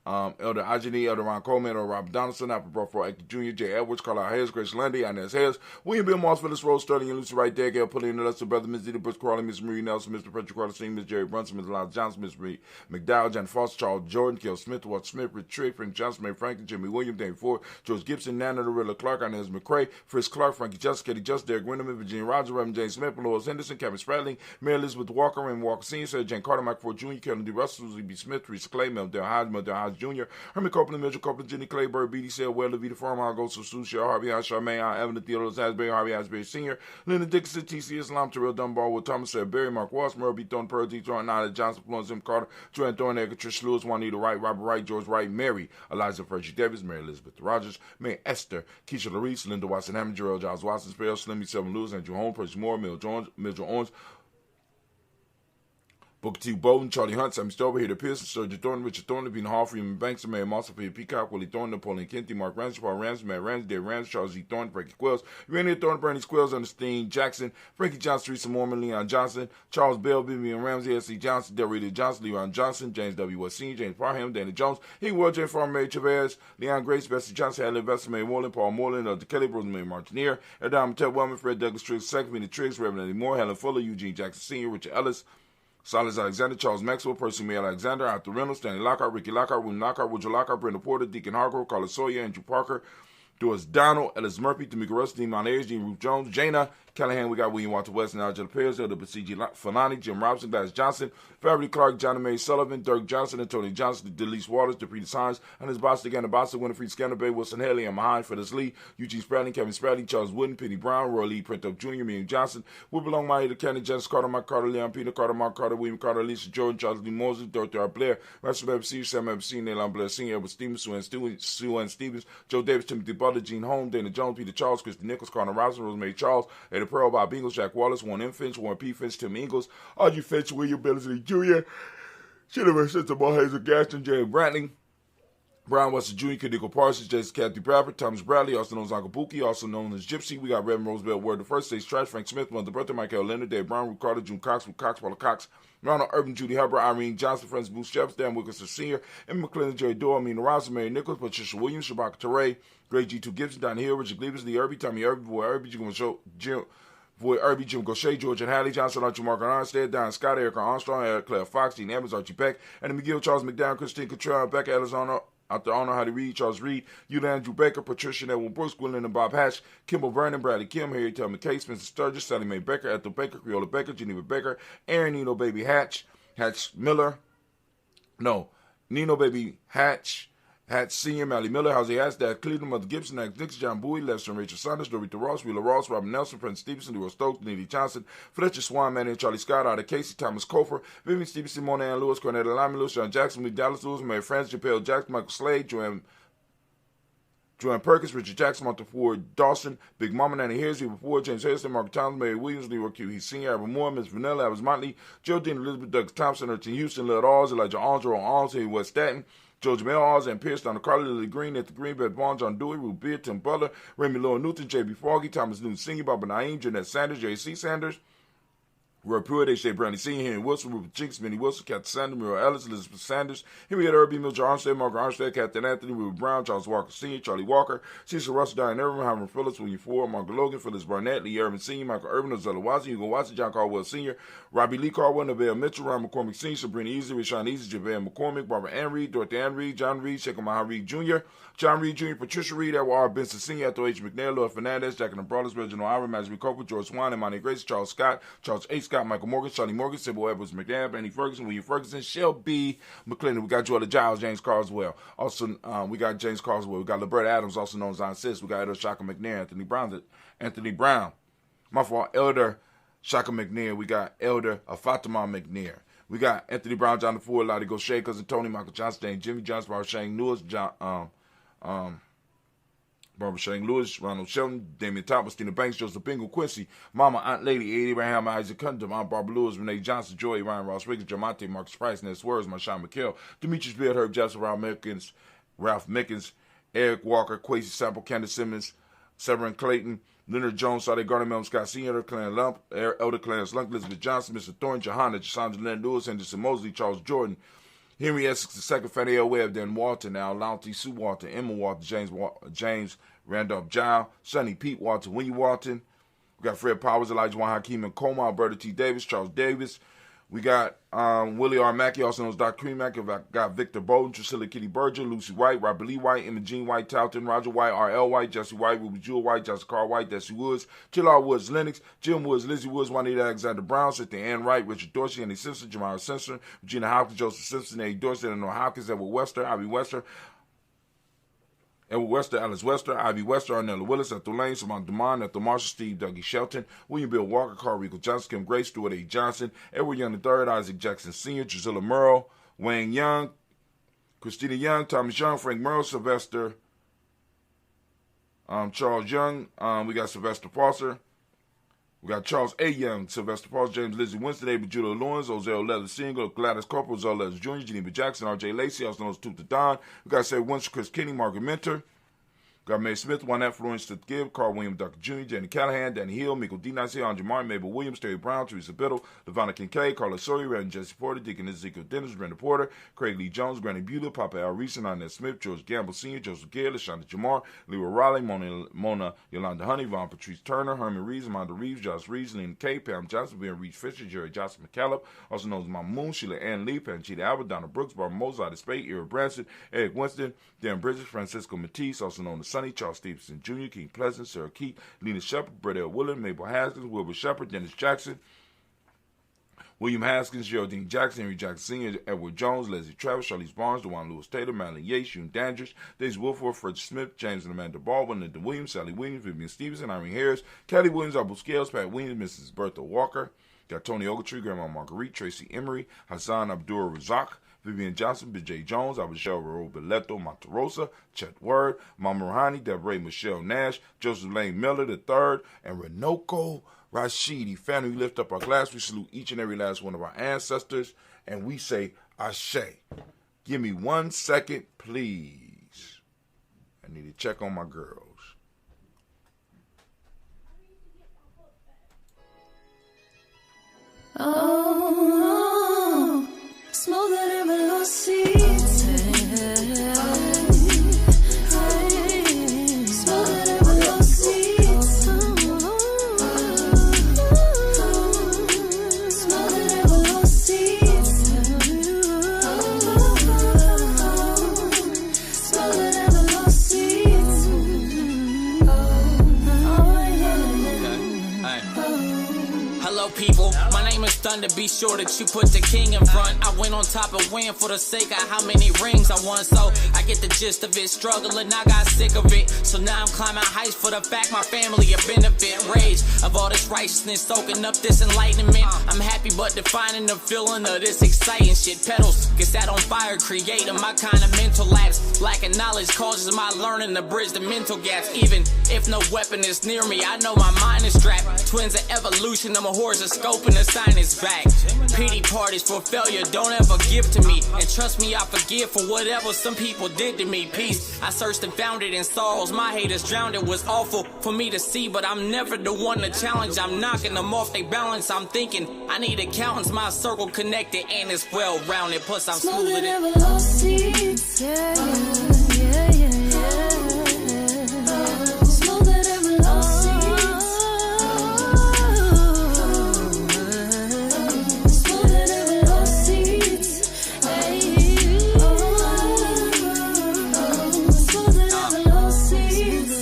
Ajani, Elder Ron Coleman, Elder Robert Donaldson, Apple Brofro Actor Jr., J. Edwards, Carlisle Hayes, Grace Lundy, Inez Hayes, William Bill Moss, Phyllis Rose, Sterling, and Lucy Wright, Gail Pulliam, and Lester Brother, Ms. Dita Brooks Crawley, Ms. Marie Nelson, Mr. Patrick Carter Sr., Ms. Jerry Brunson, Ms. Lyle Johnson, Ms. Marie McDowell, John Foster, Charles Jordan, Kel Smith, Walt Smith, Rich Trick, Frank Johnson, Mary Franklin, Jimmy Williams, Dave Ford, George Gibson, Nana Lorilla Clark, Inez McCrae, Fritz Clark, Frankie Justice, Katie Justice, Derek Winderman, Virginia Rogers, Reverend James Smith, Lois Henderson, Kevin Spradling, Mary Elizabeth Walker, Raymond Walker Sr., Sarah Jane Carter, Mike Ford Jr., Kevin D. Russell, Susie B. Smith, Teresa Clay, Mel Del Hodge Jr., Herman Copeland, Mitchell Copeland, Jenny Clayburg, B.D. Sale, Well, Levita Farmer, Ghost of Sue, Cheryl Harvey, Charmaine, Evan, Theodore Hasbury, Harvey Hasbury Sr., Linda Dixon, T.C. Islam, Terrell Dunbar, Will Thomas, Sarah Berry, Mark Walsh, Merle B. Thorne, Pearl D. Thorne, Nada Johnson, Florence M. Carter, Joanne Thorne, Edgar, Trish Lewis, Juanita Wright, Robert Wright, George Wright, Mary, Eliza Frederick Davis, Mary Elizabeth Rogers, May Esther, Keisha Larice, Linda Watson Hammond, Gerald Giles Watson, Spell, Slimmy, Seven Lewis, Andrew Holmes, Percy Moore, Mitchell Owens, Booker T. Bolden, Charlie Hunt, Sammy Stover, Hader Pearson, Sergeant Thornton, Richard Thornton, Bean Hall, Freeman Banks, Mayor Moss, Peter Peacock, Willie Thornton, Napoleon Kennedy, Mark Ramsey, Paul Ramsey, Matt Ramsey, Dave Ramsey, Charles E. Thornton, Frankie Quills, Randy Thornton, Bernie Squills, Ernestine Jackson, Frankie Johnson, Teresa Mormon, Leon Johnson, Charles Bell, Vivian Ramsey, S.C. Johnson, Delrita Johnson, Leon Johnson, James W. West Sr., James Parham, Danny Jones, He Ward, James Farmer, Mary Chavez, Leon Grace, Bessie Johnson, Hadley Vesta, May Moreland, Paul Moreland, Dr. Kelly, Rosemary Martineer, Adam Ted Wellman, Fred Douglas Triggs, Second Minute Triggs, Reverend Eddie Moore, Helen Fuller, Eugene Jackson Sr., Richard Ellis, Silas Alexander, Charles Maxwell, Percy May Alexander, Arthur Reynolds, Stanley Lockhart, Ricky Lockhart, William Lockhart, Woodrow Lockhart, Brenda Porter, Deacon Hargrove, Carlos Sawyer, Andrew Parker, Doris Donald, Ellis Murphy, Tamika Russ, Dean Monayers, Jean Ruth Jones, Jana Callahan, we got William Walter West and Angela Perez, Elder Basiji Falani, Jim Robinson, Gladys Johnson, Fairley Clark, Johnny May Sullivan, Dirk Johnson, and Tony Johnson, Delise Waters, DePreta Hines, and his boss, again, the boss, Winifred Scanner Bay, Wilson Haley, and Mahan, Phyllis Lee, Eugene Spradley, Kevin Spradley, Charles Wooden, Penny Brown, Roy Lee, Printup Jr., William Johnson, we belong my to Kenny, Jess Carter, Mike Carter, Leon Peter Carter, Mark Carter, William Carter, Lisa Jordan, Charles Lee Moses, Dorothy R. Blair, Russell MC, Sam MC, Neil Blair Sr., Edward Stevens, Sue Ann Stevens, Joe Davis, Timothy Butler, Gene Holmes, Dana Jones, Peter Charles, Christy Nichols, Connor Robinson, Rosemary Charles, Eddie Pearl, Bob Ingles, Jack Wallace, Warren M. Finch, Warren P. Finch, Tim Ingles, Audrey Finch, William Billingsley Jr., Jennifer Sister Hazel Gaston, Jerry Brantley, Brian Weston Jr., Kadiko Parsons, Jason Kathy Bradford, Thomas Bradley, also known as Uncle Buki, also known as Gypsy. We got Reverend Roosevelt Word the First, Stage Trash, Frank Smith, Mother Bertha, Michael Leonard, Dave Brown, Ruth Carter, June Cox, Ruth Cox, Paula Cox, Ronald Urban, Judy Hubbard, Irene Johnson, Francis Booth Shepard, Dan Wilkinson Sr., Emma McClellan, Jerry Doyle, Amina Ross, Mary Nichols, Patricia Williams, Shabaka Teray, Greg G2 Gibson, Don Hill, Richard Gleavis, Lee Irby, Tommy Irby, Boy Irby, Boy Irby, Jim Gaucher, George and Halley, Johnson, Archie Mark Armstead, Don Scott, Erica Armstrong, Eric Claire Fox, Dean Evans, Archie Beck, and McGill, Charles McDowell, Christine Cottrell, Becca Elizona, Arthur Arnold, Heidi Reed, Charles Reed, Eula Andrew Baker, Patricia Edwin Brooks, Gwendolyn and Bob Hatch, Kimball Vernon, Bradley Kim, Harry Tubman Case, Spencer Sturgis, Sally Mae Becker, Ethel Baker, Creola Baker, Geneva Baker, Aaron Nino Baby Hatch, Nino Baby Hatch Senior, Mally Miller, Howsey Hatch, Dad Cleveland, Mother Gibson, Max Dixon, John Bowie, Lester and Rachel Saunders, Dorita Ross, Wheeler Ross, Robin Nelson, Prince Stevenson, Leroy Stokes, Neely Johnson, Fletcher Swan, Manny and Charlie Scott, Ida Casey, Thomas Cofer, Vivian Stevenson, Mona Ann Lewis, Cornetta Lyman Lewis, John Jackson, Lee Dallas Lewis, Mary Francis, Japel Jackson, Michael Slade, Joanne Perkins, Richard Jackson, Martha Ford Dawson, Big Mama, Nanny Harris, Eva Ford, James Harrison, Mark Towns, Mary Williams, Leroy Q. He Sr., Albert Moore, Miss Vanilla, Alice Motley, Joe Dean, Elizabeth Douglas Thompson, Erton Houston, Lil Alls, Elijah Alger, Alls, Harry West Staten, George Mel Alls, and Pierce, Donna Carly, Lily Green, at the Green, Beth Vaughn, John Dewey, Ruth Beard, Tim Butler, Remy Laura Newton, J.B. Foggy, Thomas Newton Sr., Barbara Naeem, Jeanette Sanders, J.C. Sanders, Roy Pruitt, H.J. Brownie Sr., Henry Wilson, Rupert Jinks, Minnie Wilson, Captain Sanders, Muriel Ellis, Elizabeth Sanders, Henrietta Irby, Mildred Armstead, Margaret Armstead, Captain Anthony, Ruben Brown, Charles Walker Sr., Charlie Walker, Cecil Russell, Diane Irvin, Hyman Phillips, William Ford, Margaret Logan, Phyllis Barnett, Lee Irvin Sr., Michael Irvin, Ozella Watson, Hugo Watson, John Caldwell Sr., Robbie Lee Caldwell, Neville Mitchell, Ron McCormick Sr., Sabrina Easy, Rashawn Easy, JaVale McCormick, Barbara Ann Reed, Dorothy Ann Reed, John Reed, Sheikh Maha Reed Jr., John Reed Jr., Patricia Reed, Edward R. Benson Sr., Ethel H. McNair, Lloyd Fernandez, Jack and the Brothers, Reginald Ira, Marjorie Cooper, George Swan, Imani Grace, Charles Scott, Charles A. Scott, Michael Morgan, Shawnee Morgan, Sybil Edwards McNabb, Annie Ferguson, William Ferguson, Shelby McClendon. We got Jordan Giles, James Carswell. Also, we got James Carswell. We got Liberta Adams, also known as Aunt Sis. We got Elder Shaka McNair, Anthony Brown. My fault, Elder Shaka McNair. We got Elder Fatima McNair. We got Anthony Brown, John Ford, Lottie Gaucher, Cousin Tony, Michael Johnson, Jimmy Johnson, Barbara Shane Lewis, Barbara Shane Lewis, Ronald Shelton, Damian Thomas, Tina Banks, Joseph Bingle, Quincy, Mama, Aunt Lady, Abraham, Isaac Cunningham, Aunt Barbara Lewis, Renee Johnson, Joy, Ryan Ross Riggins, Jamonte, Marcus Price, Ness Words, Marshawn McHale, Demetrius Beard, Herb Jackson, Ralph Mickens, Eric Walker, Quasi Sample, Candace Simmons, Severin Clayton, Leonard Jones, Sade Gardner, Melvin Scott Sr., Clan Lump, Elder Clarence Lunk, Elizabeth Johnson, Mr. Thorne, Johanna, Cassandra Lynn Lewis, Henderson Mosley, Charles Jordan, Henry Essex II, Fannie L. Webb, Dan Walton, Al Lounty, Sue Walton, Emma Walton, James Randolph Giles, Sonny Pete Walton, Winnie Walton. We got Fred Powers, Elijah Juan Hakeem and Coma, Alberta T. Davis, Charles Davis. We got Willie R. Mackey, also known as Dr. Cream Mackey. We got Victor Bowden, Drusilla Kitty Berger, Lucy White, Robert Lee White, Emma Jean White, Talton, Roger White, R.L. White, Jesse White, Ruby Jewel White, Jessica Carr White, Desi Woods, Chillard Woods, Lennox, Jim Woods, Lizzie Woods, Juanita Alexander Brown, Cynthia Ann Wright, Richard Dorsey, Andy Simpson, Jamara Simpson, Regina Hopkins, Joseph Simpson, Eddie Dorsey, Eleanor Hopkins, Edward Wester, Ivy Wester, Edward Wester, Alice Wester, Ivy Wester, Arnella Willis, Ethel Lane, Simon Dumont, Ethel Marshall, Steve Dougie Shelton, William Bill Walker, Carl Rico Johnson, Kim Grace, Stuart A. Johnson, Edward Young III, Isaac Jackson Sr., Drusilla Merle, Wayne Young, Christina Young, Thomas Young, Frank Merle, Sylvester, Charles Young, we got Sylvester Foster, We got Charles A. Young, Sylvester Pauls, James Lizzie Winston, Abel Judah Lawrence, Ozell Leather Single, Gladys Corporal, Ozell Leather Jr., Geneva Jackson, R.J. Lacey, also known as Tooth the Don. We got Sarah Winston, Chris Kinney, Margaret Mentor. Got Mae Smith, Juanette Florence to Gibb, Carl William, Dr. Jr., Jenny Callahan, Danny Hill, Michael D. Nice, Andre Martin, Mabel Williams, Terry Brown, Teresa Biddle, Lavonna Kincaid, Carla Sawyer, Reverend Jesse Porter, Deacon Ezekiel Dennis, Brenda Porter, Craig Lee Jones, Granny Beulah, Papa Al Reese, Inez Smith, George Gamble Sr., Joseph Gale, LaShonda Jamar, Leroy Raleigh, Mona Yolanda Honey, Vaughn Patrice Turner, Herman Reeves, Amanda Reeves, Josh Reeves, Lena K, Pam Johnson, Ben Reeves Fisher, Jerry Johnson McCallum, also known as Mama Moon, Sheila Ann Lee, Panchita Albert, Donna Brooks, Barbara Mozart, Spade, Ira Branson, Eric Winston, Dan Bridges, Francisco Matisse, also known as Sonny, Charles Stevenson Jr., King Pleasant, Sarah Keith, Lena Shepard, Brett L. Willard, Mabel Haskins, Wilbur Shepard, Dennis Jackson, William Haskins, Geraldine Jackson, Henry Jackson Sr., Edward Jones, Leslie Travis, Charlize Barnes, DeJuan Lewis Taylor, Madeline Yates, June Dandridge, Daisy Wilford, Fred Smith, James and Amanda Baldwin, Linda Williams, Sally Williams, Vivian Stevenson, Irene Harris, Kelly Williams, Abu Scales, Pat Williams, Mrs. Bertha Walker, got Tony Ogletree, Grandma Marguerite, Tracy Emery, Hassan Abdul Razak, Vivian Johnson, B.J. Jones, Abishel Roberto Monterosa, Chet Word, Mama Rouhani, Deborah Michelle Nash, Joseph Lane Miller III, and Renoko Rashidi. Family, we lift up our glass. We salute each and every last one of our ancestors, and we say, Ashe. Give me 1 second, please. I need to check on my girls.
Oh, smoother than below seats. Smoother than below seats. Smoother than below seats. Smoother than below seats.
Hello, people. My name is Thunder. Be sure that you put the king in front. I went on top and win for the sake of how many rings I won. So I get the gist of it. Struggling, I got sick of it. So now I'm climbing heights for the fact my family a benefit. Rage of all this righteousness, soaking up this enlightenment. I'm happy but defining the feeling of this exciting shit. Pedals get set on fire, creating my kind of mental lapse. Lacking knowledge causes my learning to bridge the mental gaps. Even if no weapon is near me, I know my mind is strapped. Twins of evolution, I'm a horse of scope and the sign is back. Pity parties for failure, don't ever give to me. And trust me, I forgive for whatever some people did to me. Peace, I searched and found it in sorrows. My haters drowned, it was awful for me to see. But I'm never the one to challenge, I'm knocking them off they balance. I'm thinking, I need accountants, my circle connected and it's well-rounded. Plus I'm smoother than
below seats. Yeah, yeah, yeah, yeah. Smoother than below seats. Smoother than below seats. Hey. Smoother than below seats.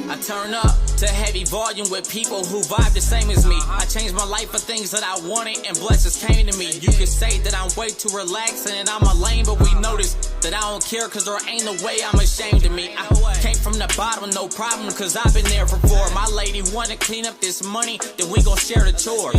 I turn up to heavy volume with people who vibe the same as me. I changed my life for things that I wanted and blessings came to me. You could say that I'm way too relaxed and I'm a lame, but we notice that I don't care cause there ain't no way I'm ashamed of me. I came from the bottom, no problem, cause I've been there before. My lady wanna clean up this money, then we gon' share the chore.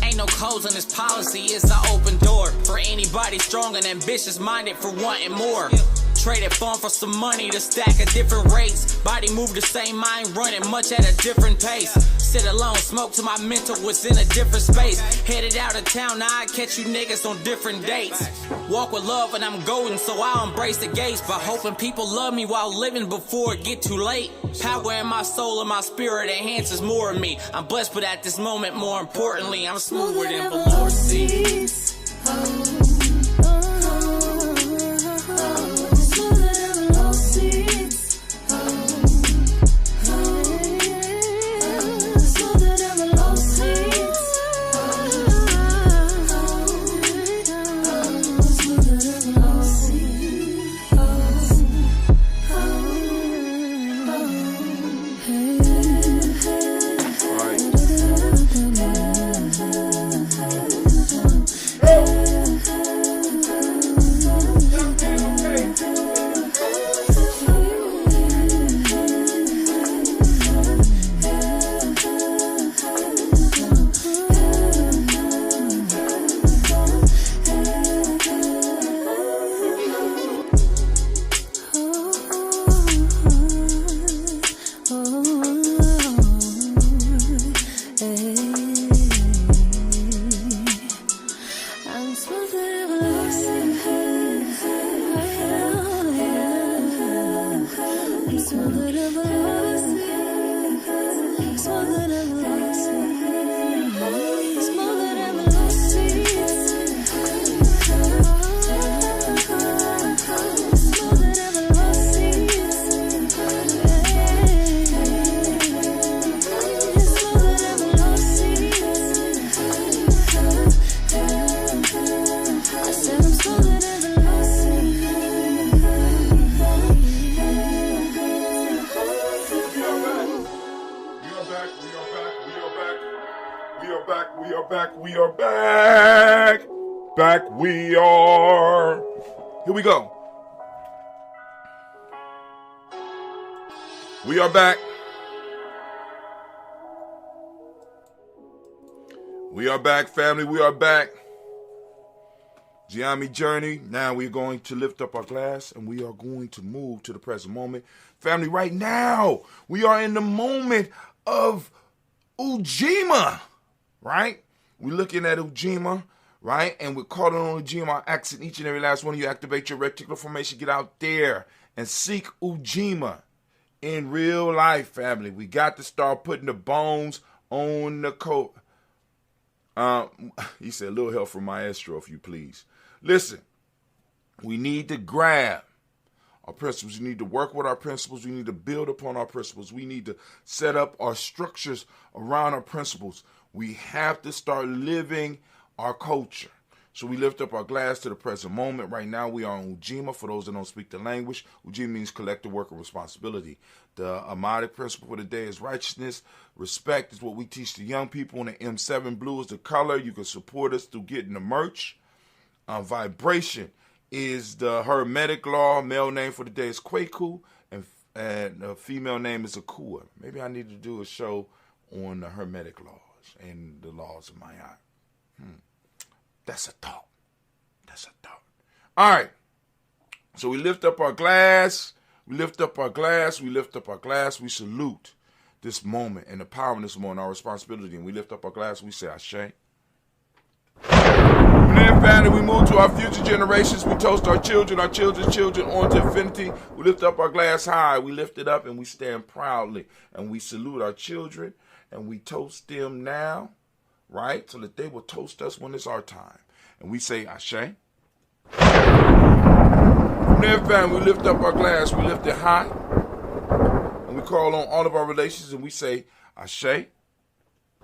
Ain't no codes on this policy, it's an open door for anybody strong and ambitious minded for wanting more. Traded fun for some money to stack at different rates. Body move the same, mind running much at a different pace. Sit alone, smoke till my mental was in a different space. Headed out of town, now I catch you niggas on different dates. Walk with love and I'm golden, so I'll embrace the gates. But hoping people love me while living before it get too late. Power in my soul and my spirit enhances more of me. I'm blessed, but at this moment, more importantly, I'm smoother than below seats.
smoother than velocity. Smoother than velocity. Smoother than velocity. Smoother than velocity. Smoother than velocity. I said I'm smoother than velocity.
We are back. Back we are. Here we go. We are back. We are back, family. We are back. Giami Journey. Now we're going to lift up our glass and we are going to move to the present moment. Family, right now, we are in the moment of Ujima, right? We're looking at Ujima, right? And we're calling on Ujima, asking each and every last one of you activate your reticular formation, get out there and seek Ujima in real life, family. We got to start putting the bones on the coat. He said, a little help from Maestro, if you please. Listen, we need to grab our principles. We need to work with our principles. We need to build upon our principles. We need to set up our structures around our principles. We have to start living our culture. So we lift up our glass to the present moment. Right now we are on Ujima. For those that don't speak the language, Ujima means collective work of responsibility. The Amadic principle for the day is righteousness. Respect is what we teach the young people. And the M7 blue is the color. You can support us through getting the merch. Vibration is the Hermetic law. Male name for the day is Kwaku. And the female name is Akua. Maybe I need to do a show on the Hermetic laws and the laws of Maya. That's a thought. That's a thought. All right. So we lift up our glass. We lift up our glass. We lift up our glass. We salute this moment and the power in this moment, our responsibility. And we lift up our glass. We say, Ashe. And then, family, we move to our future generations. We toast our children's children on to infinity. We lift up our glass high. We lift it up and we stand proudly. And we salute our children and we toast them now, right? So that they will toast us when it's our time. And we say, Ashe. From there, family, we lift up our glass. We lift it high. And we call on all of our relations and we say, Ashe.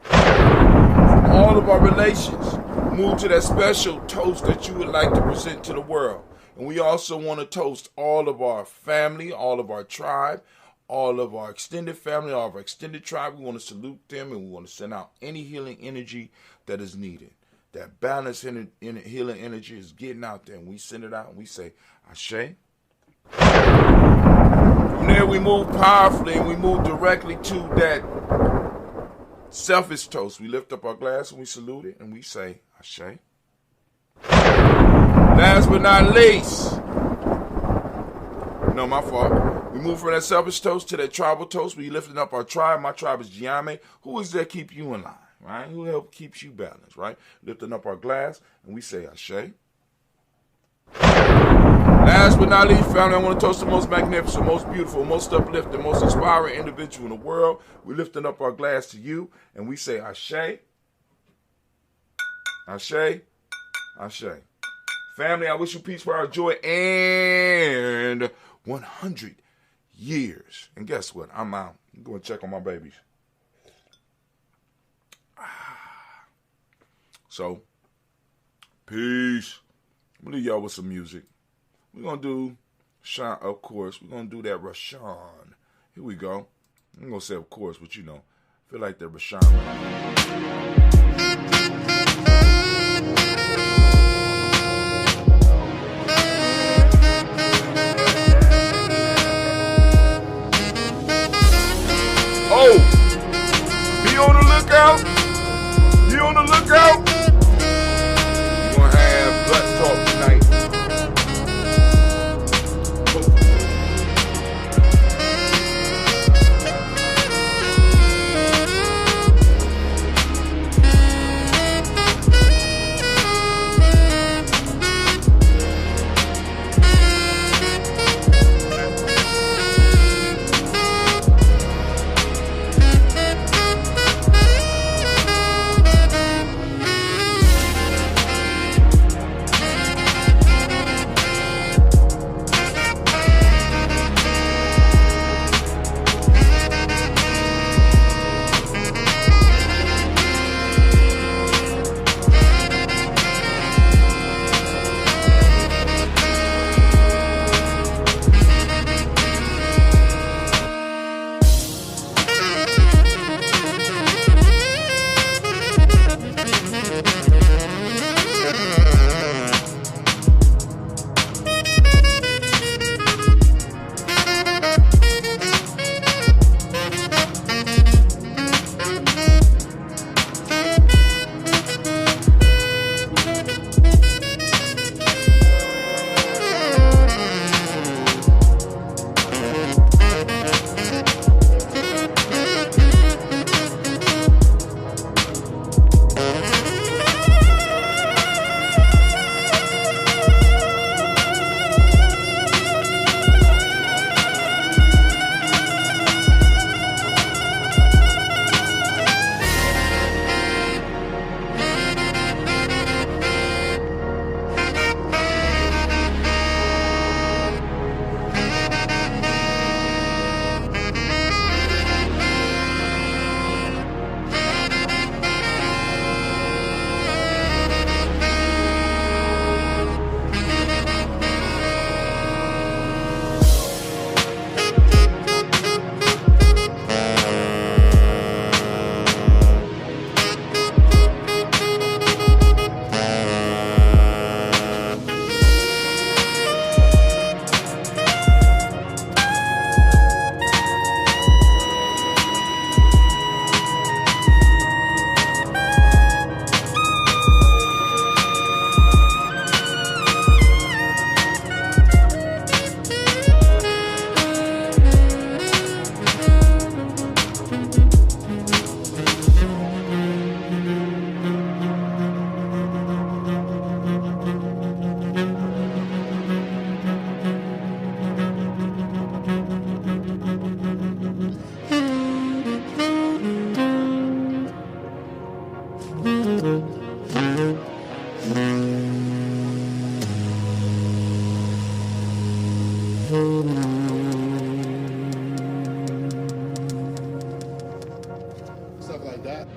From all of our relations, move to that special toast that you would like to present to the world. And we also want to toast all of our family, all of our tribe, all of our extended family, all of our extended tribe. We want to salute them and we want to send out any healing energy that is needed. That balance in healing energy is getting out there and we send it out and we say, Ashe. From there we move powerfully and we move directly to that selfish toast. We lift up our glass and we salute it and we say, Ashe. Last but not least, no, my fault. We move from that selfish toast to that tribal toast. We lifting up our tribe. My tribe is Giame. Who is there keep you in line, right? Who help keeps you balanced, right? Lifting up our glass and we say, Ashe. Last but not least, family, I want to toast the most magnificent, most beautiful, most uplifting, most inspiring individual in the world. We're lifting up our glass to you, and we say, Ashe, Ashe, Ashe. Family, I wish you peace, power, joy, and 100 years. And guess what? I'm out. I'm going to check on my babies. So, peace. I'm going to leave y'all with some music. We're going to do, of course, we're going to do that Rashawn. Here we go. I'm going to say, of course, but you know, I feel like that Rashawn. Oh, be on the lookout. Be on the lookout. We're going to have Blood Talk tonight.
Stuff like that.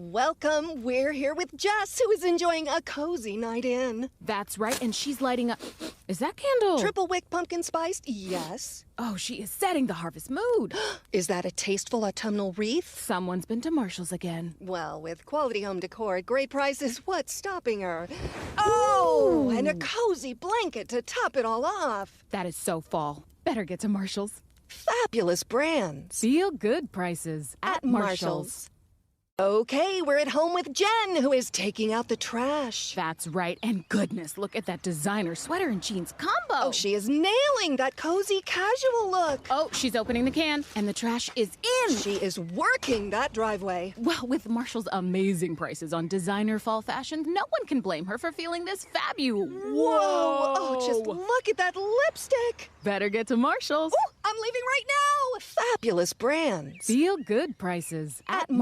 Welcome. We're here with Jess, who is enjoying a cozy night in.
That's right, and she's lighting up... Is that candle?
Triple wick pumpkin spiced? Yes.
Oh, she is setting the harvest mood.
Is that a tasteful autumnal wreath?
Someone's been to Marshall's again.
Well, with quality home decor at great prices, what's stopping her? Oh, and a cozy blanket to top it all off.
That is so fall. Better get to Marshall's.
Fabulous brands.
Feel good prices at Marshall's.
Okay, we're at home with Jen, who is taking out the trash.
That's right, and goodness, look at that designer sweater and jeans combo.
Oh, she is nailing that cozy casual look.
Oh, she's opening the can, and the trash is in.
She is working that driveway.
Well, with Marshall's amazing prices on designer fall fashion, no one can blame her for feeling this fabulous.
Whoa! Oh, just look at that lipstick.
Better get to Marshall's.
Oh, I'm leaving right now. Fabulous brands.
Feel good prices at